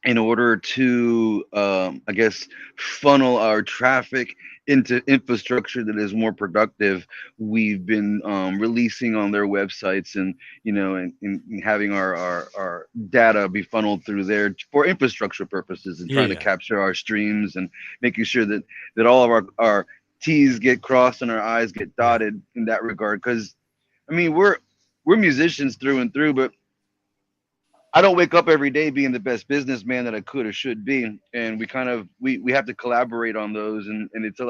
in order to, I guess, funnel our traffic into infrastructure that is more productive, we've been releasing on their websites and, and having our data be funneled through there for infrastructure purposes, and trying to capture our streams and making sure that all of our T's get crossed and our I's get dotted in that regard. Because, I mean, we're musicians through and through, but I don't wake up every day being the best businessman that I could or should be, and we have to collaborate on those, and it's a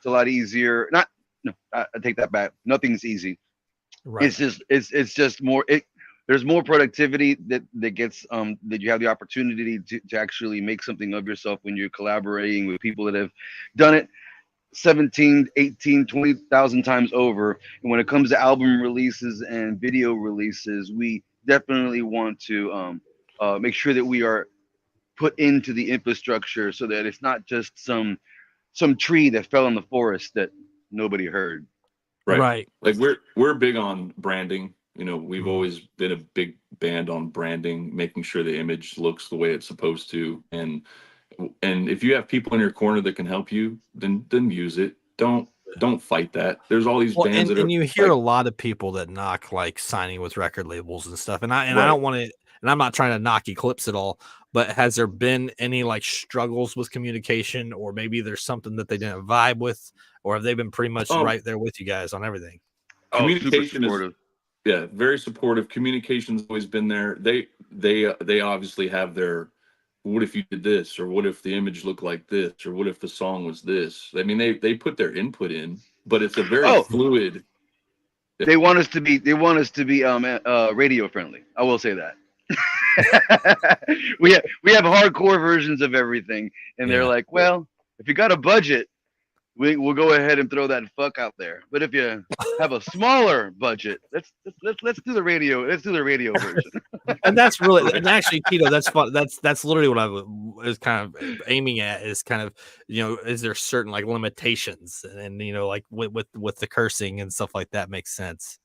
lot easier. I take that back. Nothing's easy. Right. It's just more. there's more productivity that gets that you have the opportunity to actually make something of yourself when you're collaborating with people that have done it 17, 18, 20,000 times over. And when it comes to album releases and video releases, we definitely want to make sure that we are put into the infrastructure so that it's not just some tree that fell in the forest that nobody heard. Right. Like we're big on branding. You know, we've always been a big band on branding, making sure the image looks the way it's supposed to. And if you have people in your corner that can help you, then use it. Don't fight that. There's all these Well, bands that are and you hear like, a lot of people that knock like signing with record labels and stuff. And I Right. don't want to, and I'm not trying to knock Eclipse at all, but has there been any like struggles with communication, or maybe there's something that they didn't vibe with, or have they been pretty much right there with you guys on everything? Communication is very supportive. Communication's always been there. They obviously have their, what if you did this, or what if the image looked like this, or what if the song was this. I mean, they put their input in, but it's a very fluid. They want us to be radio friendly. I will say that. we have hardcore versions of everything, and they're like, well, if you got a budget, we'll go ahead and throw that fuck out there. But if you have a smaller budget, let's do the radio. Let's do the radio version. And that's really, and actually, Tito, that's fun. That's literally what I was kind of aiming at, is kind of, you know, is there certain like limitations, and you know, like with the cursing and stuff like that makes sense.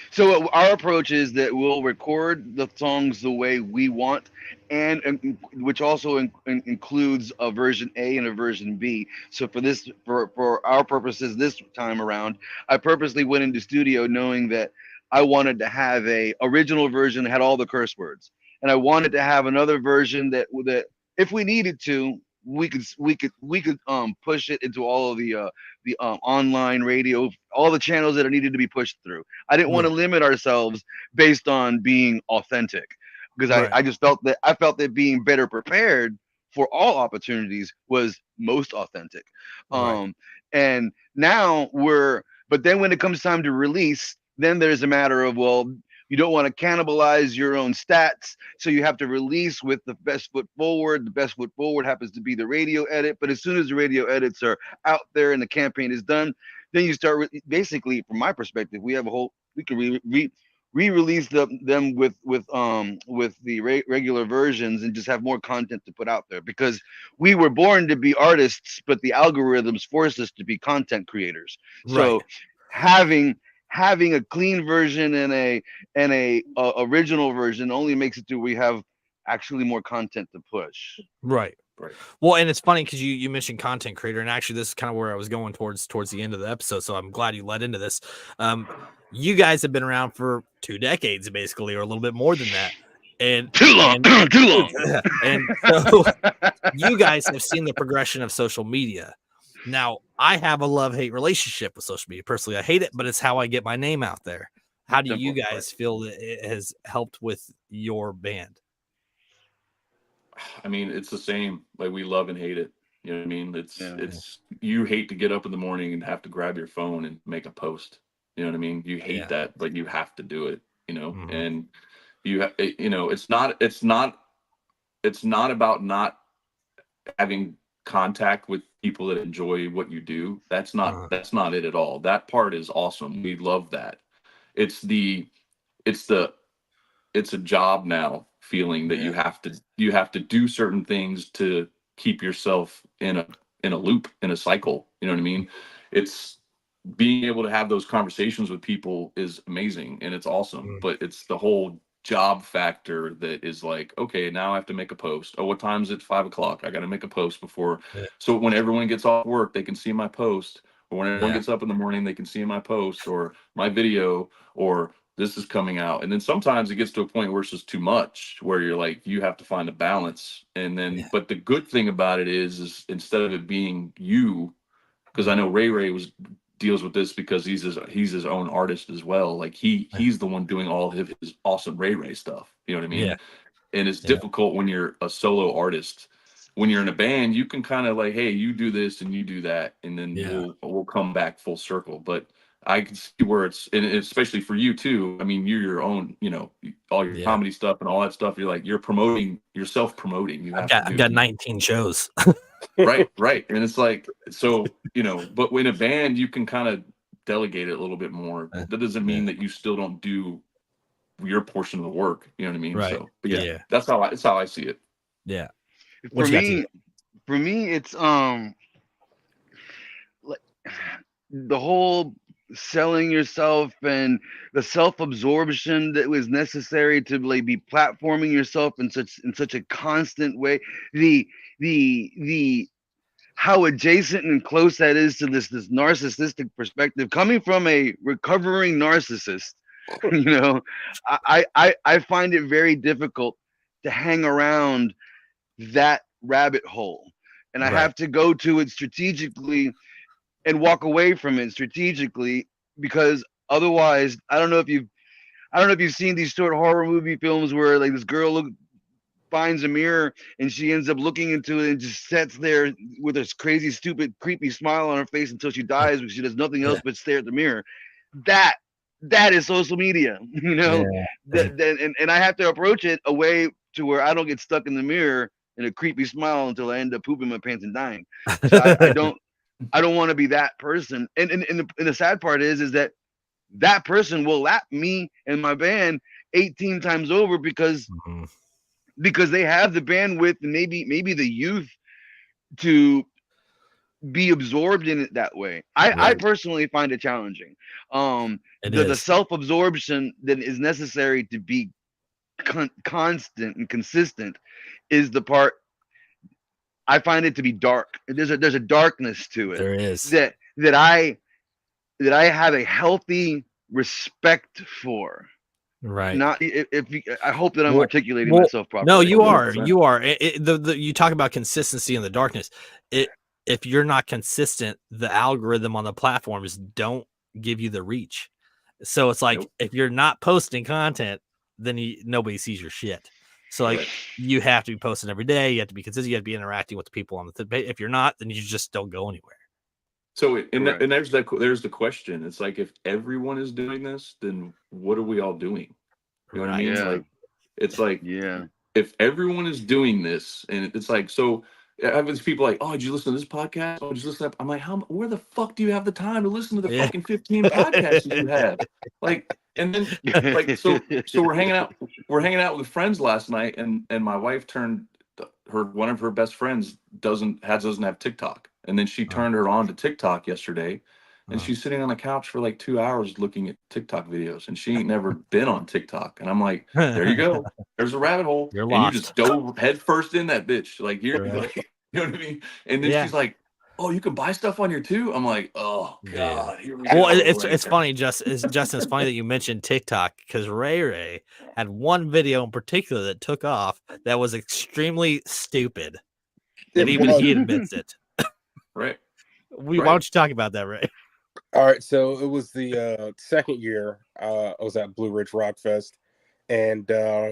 So our approach is that we'll record the songs the way we want, and which also includes a version A and a version B. So for our purposes this time around, I purposely went into studio knowing that I wanted to have a original version that had all the curse words, and I wanted to have another version that if we needed to, we could push it into all of the online radio, all the channels that are needed to be pushed through. I didn't want to limit ourselves based on being authentic, because I just felt that being better prepared for all opportunities was most authentic. And now but then when it comes time to release, then there's a matter of, well, you don't want to cannibalize your own stats, so you have to release with the best foot forward. The best foot forward happens to be the radio edit, but as soon as the radio edits are out there and the campaign is done, then you start basically, from my perspective, we can re-release them with the regular versions and just have more content to put out there, because we were born to be artists, but the algorithms force us to be content creators. So having a clean version and a original version only makes it to we have actually more content to push. Right. Well, and it's funny because you mentioned content creator, and actually this is kind of where I was going towards the end of the episode. So I'm glad you led into this. You guys have been around for 2 decades, basically, or a little bit more than that. And too long. And so you guys have seen the progression of social media. Now, I have a love-hate relationship with social media. Personally, I hate it, but it's how I get my name out there. How do you guys feel that it has helped with your band? I mean, it's the same. Like, we love and hate it. You know what I mean? It's you hate to get up in the morning and have to grab your phone and make a post. You know what I mean? You hate that, but you have to do it, you know? And it's not about not having contact with people that enjoy what you do. That's not it at all. That part is awesome. We love that. It's a job now feeling that you have to do certain things to keep yourself in a loop, in a cycle. You know what I mean? It's being able to have those conversations with people is amazing and it's awesome, but it's the whole job factor that is like, okay, now I have to make a post. Oh, what time is it? 5 o'clock. I got to make a post before. So when everyone gets off work, they can see my post, or when everyone gets up in the morning, they can see my post or my video, or this is coming out. And then sometimes it gets to a point where it's just too much, where you're like, you have to find a balance. And then, but the good thing about it is instead of it being you, because I know RayRay deals with this because he's his own artist as well. Like he's the one doing all of his awesome RayRay stuff. You know what I mean? And it's difficult when you're a solo artist. When you're in a band, you can kind of like, hey, you do this and you do that, and then we'll come back full circle. But I can see where it's, and especially for you too. I mean, you're your own, you know, all your comedy stuff and all that stuff. You're like, you're self-promoting. You have to do. I've got 19 shows. Right. And it's like, so, you know, but in a band, you can kind of delegate it a little bit more. That doesn't mean that you still don't do your portion of the work. You know what I mean? Right. So, but yeah, that's how I see it. Yeah. For me, it's like the whole selling yourself and the self-absorption that was necessary to like be platforming yourself in such a constant way. The how adjacent and close that is to this narcissistic perspective coming from a recovering narcissist. You know, I find it very difficult to hang around that rabbit hole, and I have to go to it strategically and walk away from it strategically, because otherwise I don't know if you've seen these short horror movie films where like this girl finds a mirror and she ends up looking into it and just sits there with this crazy, stupid, creepy smile on her face until she dies, because she does nothing else but stare at the mirror. That is social media, you know. And I have to approach it a way to where I don't get stuck in the mirror in a creepy smile until I end up pooping my pants and dying. So I don't want to be that person. And the sad part is that person will lap me and my band 18 times over because they have the bandwidth and maybe the youth to be absorbed in it that way. I personally find it challenging. The self-absorption that is necessary to be constant and consistent is the part I find it to be dark. There's a darkness to it. There is that I have a healthy respect for. Right. Not if you, I hope that I'm articulating myself properly. No, you are. You are. You talk about consistency in the darkness. If you're not consistent, the algorithm on the platforms don't give you the reach. So it's like if you're not posting content, then nobody sees your shit. So like you have to be posting every day. You have to be consistent. You have to be interacting with the people on the. If you're not, then you just don't go anywhere. So and there's the question. It's like if everyone is doing this, then what are we all doing? You know what I mean? Yeah. Like it's like if everyone is doing this, and it's like so. I have these people like, oh, did you listen to this podcast? Oh, did you listen to that? I'm like, where the fuck do you have the time to listen to the fucking 15 podcasts that you have? Like, and then like, so we're hanging out with friends last night, and my wife turned one of her best friends doesn't have TikTok, and then she turned her on to TikTok yesterday, and she's sitting on the couch for like 2 hours looking at TikTok videos, and she ain't never been on TikTok. And I'm like, there you go. There's a rabbit hole. You're and lost. You just dove head first in that bitch. Like you're like, you know what I mean? And then she's like, oh, you can buy stuff on here too? I'm like, oh God. Here we go. It's funny, Justin. It's funny that you mentioned TikTok, because RayRay had one video in particular that took off that was extremely stupid. And even he admits it. Right. Why don't you talk about that, Ray? All right, so it was the second year I was at Blue Ridge Rock Fest, and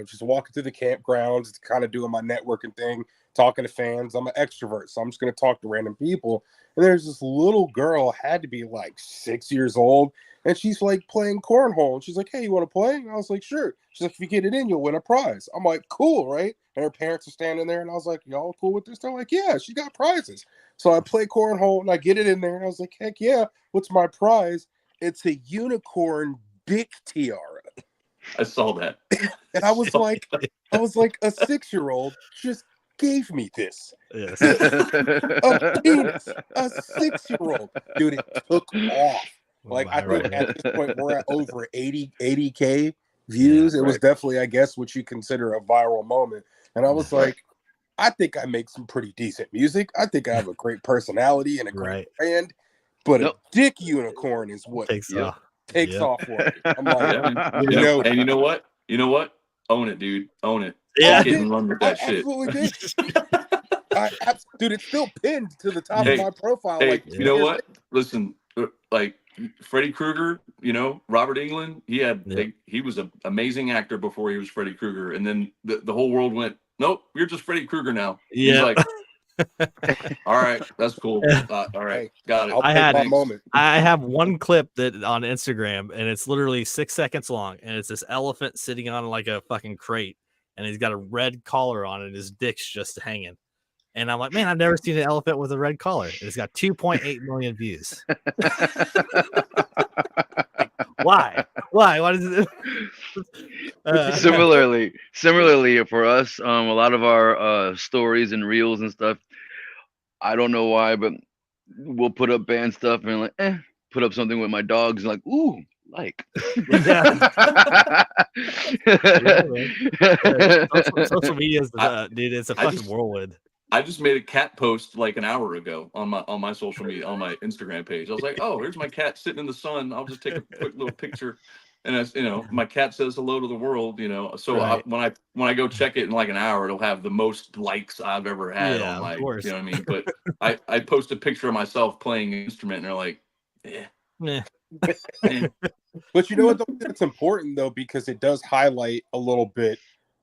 just walking through the campgrounds, kind of doing my networking thing, talking to fans. I'm an extrovert, so I'm just going to talk to random people. And there's this little girl, had to be like 6 years old, and she's like playing cornhole. And she's like, hey, you want to play? And I was like, sure. She's like, if you get it in, you'll win a prize. I'm like, cool, right? And her parents are standing there, and I was like, y'all cool with this? They're like, yeah, she got prizes. So I play cornhole, and I get it in there, and I was like, heck yeah, what's my prize? It's a unicorn Bic tiara. I saw that. And I was like, a 6-year-old just gave me this. Yes. A penis, a 6-year-old. Dude, it took off. Like, I think at this point, we're at over 80K views. It was definitely, I guess, what you consider a viral moment. And I was like, I think I make some pretty decent music. I think I have a great personality and a great brand. But a dick unicorn is what takes off for me. I'm like, and you know what? You know what? Own it, dude. Own it. Yeah. Run with that shit. Absolutely did. Dude, it's still pinned to the top of my profile. Hey, like, you know what? Listen, like Freddy Krueger, you know, Robert Englund, he was an amazing actor before he was Freddy Krueger. And then the whole world went, nope, you're just Freddy Krueger now. Yeah. He's like, All right, that's cool. All right, Hey, got it. I'll I take had- my Thanks. moment. I have one clip that on Instagram, and it's literally 6 seconds long, and it's this elephant sitting on like a fucking crate, and he's got a red collar on, and his dick's just hanging. And I'm like, man, I've never seen an elephant with a red collar. And it's got 2.8 million views. Why? Why does it? Similarly for us, a lot of our stories and reels and stuff, I don't know why, but we'll put up band stuff and like, put up something with my dogs and like, ooh, like. Social media is dude, it's a fucking whirlwind. I just made a cat post like an hour ago on my social media, on my Instagram page. I was like, oh, here's my cat sitting in the sun. I'll just take a quick little picture. And as you know, my cat says hello to the world, So Right. when I go check it in like an hour, it'll have the most likes I've ever had Yeah, on my, of course. you know what I mean? But I post a picture of myself playing an instrument and they're like, Meh. But you know what? Though? It's important though because it does highlight a little bit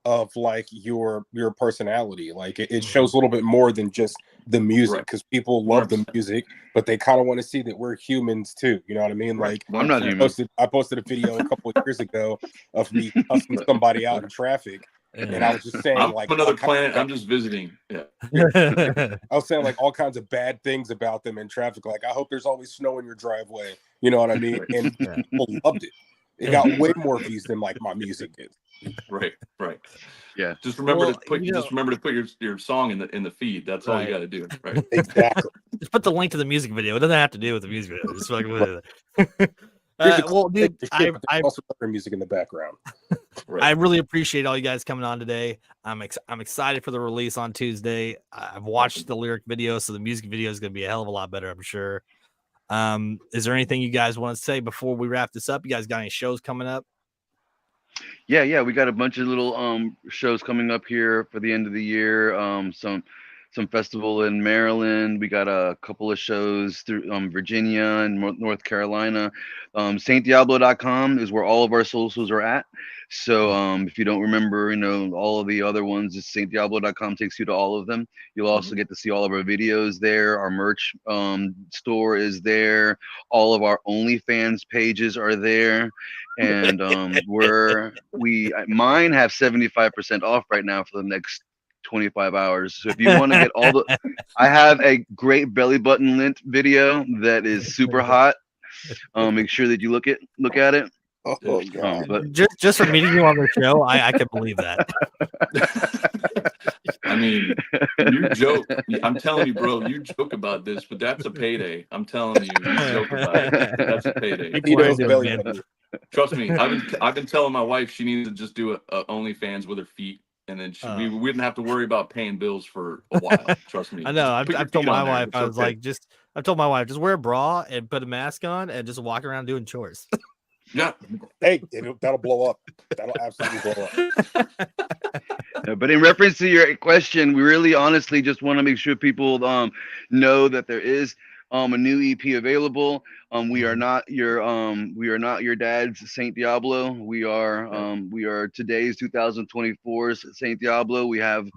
of like your personality. Like it shows a little bit more than just the music because people love the 100%. music, but they kind of want to see that we're humans too. You know what I mean? Right. Like I'm not human. I posted a video a couple of years ago of me cussing somebody out in traffic. And I was just saying, I'm like, from another planet. I'm just visiting. Yeah. I was saying like all kinds of bad things about them in traffic. Like, I hope there's always snow in your driveway. You know what I mean? And people loved it. It got way more views than like my music did. Right. Yeah. Just remember Well, to put your song in the feed. That's all you got to do. Right. Exactly. Just put the link to the music video. It doesn't have to do with the music video. Just fucking put it. Here's the Well, dude, shit, but there's also other music in the background. I really appreciate all you guys coming on today. I'm excited for the release on Tuesday. I've watched the lyric video, so the music video is going to be a hell of a lot better, I'm sure. Is there anything you guys want to say before we wrap this up? You guys got any shows coming up? Yeah, we got a bunch of little shows coming up here for the end of the year. Some festival in Maryland. We got a couple of shows through Virginia and North Carolina. SaintDiablo.com is where all of our socials are at. So if you don't remember, all of the other ones, just SaintDiablo.com takes you to all of them. You'll also get to see all of our videos there. Our merch store is there. All of our OnlyFans pages are there. And mine have 75% off right now for the next 25 hours. So if you want to get I have a great belly button lint video that is super hot. Make sure that you look at it. Oh God! But just for meeting you on the show, I can believe that. I mean, you joke. I'm telling you, bro. You joke about this, but that's a payday. I'm telling you, you joke about it. That's a payday. Tito's belly button. Trust me. I've been telling my wife she needs to just do a OnlyFans with her feet, and then we wouldn't have to worry about paying bills for a while. Trust me. I know. I've told my wife, I've told my wife, just wear a bra and put a mask on and just walk around doing chores. Yeah. Hey, that'll blow up. That'll absolutely blow up. But in reference to your question, we really honestly just want to make sure people know that there is a new EP available. We are not your dad's Saint Diablo. We are today's 2024's Saint Diablo. We have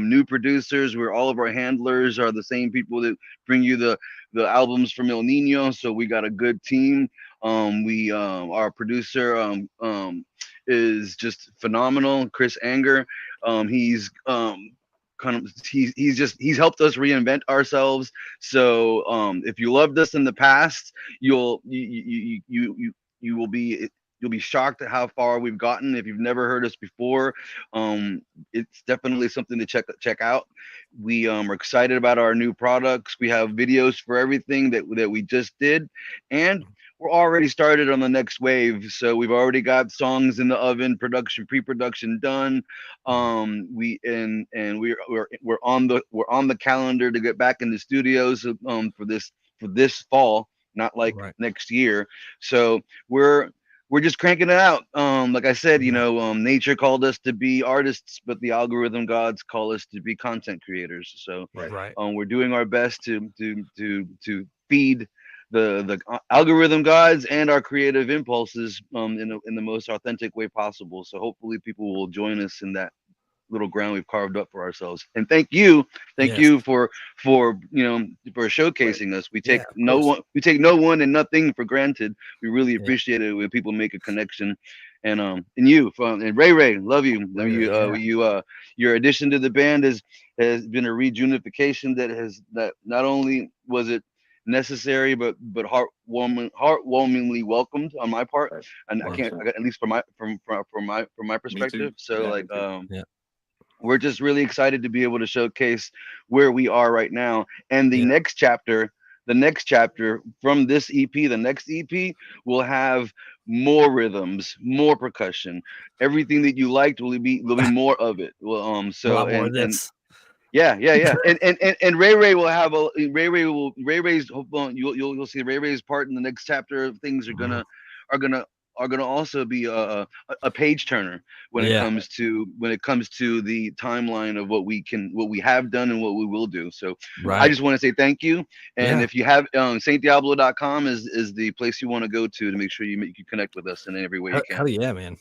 new producers, where all of our handlers are the same people that bring you the albums from El Nino. So we got a good team. Our producer is just phenomenal, Chris Anger. He's he's helped us reinvent ourselves. So if you loved us in the past, you'll be shocked at how far we've gotten. If you've never heard us before, it's definitely something to check out. We are excited about our new products. We have videos for everything that we just did, and we're already started on the next wave. So we've already got songs in the oven, pre-production done. We're on the calendar to get back in the studios for this fall, not like next year. So we're just cranking it out. Like I said, nature called us to be artists, but the algorithm gods call us to be content creators. So we're doing our best to feed the algorithm gods and our creative impulses in the most authentic way possible. So hopefully people will join us in that. little ground we've carved up for ourselves. And thank you for showcasing us. We take no one and nothing for granted. We really appreciate it when people make a connection. And you and RayRay, love you. Your addition to the band has been a reunification that not only was it necessary but heartwarmingly welcomed on my part. Right. And I can't, at least from my perspective. So we're just really excited to be able to showcase where we are right now. And the next chapter from this EP, the next EP will have more rhythms, more percussion. Everything that you liked will be more of it. Well, so a lot more of this. Yeah. And RayRay will have RayRay's you'll see RayRay's part in the next chapter of things are gonna also be a page turner when it comes to the timeline of what we have done and what we will do. So I just want to say thank you. And if you have SaintDiablo.com is the place you want to go to make sure you connect with us in every way you can. Hell yeah, man.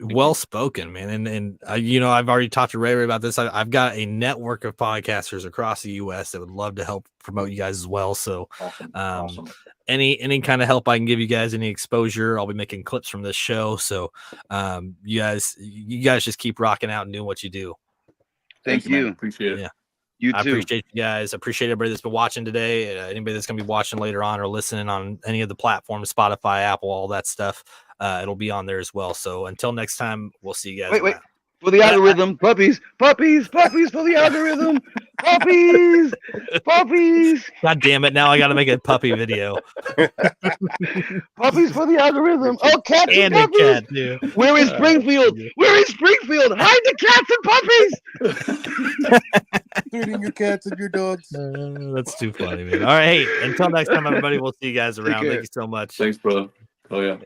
Well spoken, man. And I've already talked to RayRay about this. I've got a network of podcasters across the US that would love to help promote you guys as well. So awesome. Any kind of help I can give you guys, any exposure, I'll be making clips from this show. So you guys just keep rocking out and doing what you do. Thank you. Appreciate it. Yeah. You too. I appreciate you guys. I appreciate everybody that's been watching today. Anybody that's going to be watching later on or listening on any of the platforms, Spotify, Apple, all that stuff. It'll be on there as well. So until next time, we'll see you guys. Wait. For the algorithm, puppies for the algorithm, puppies. God damn it! Now I got to make a puppy video. Puppies for the algorithm. Oh, cats and a puppies. cat, dude. We're in Springfield. Hide the cats and puppies. Including your cats and your dogs. That's too funny, man. All right. Hey, until next time, everybody. We'll see you guys around. Thank you so much. Thanks, bro. Oh yeah.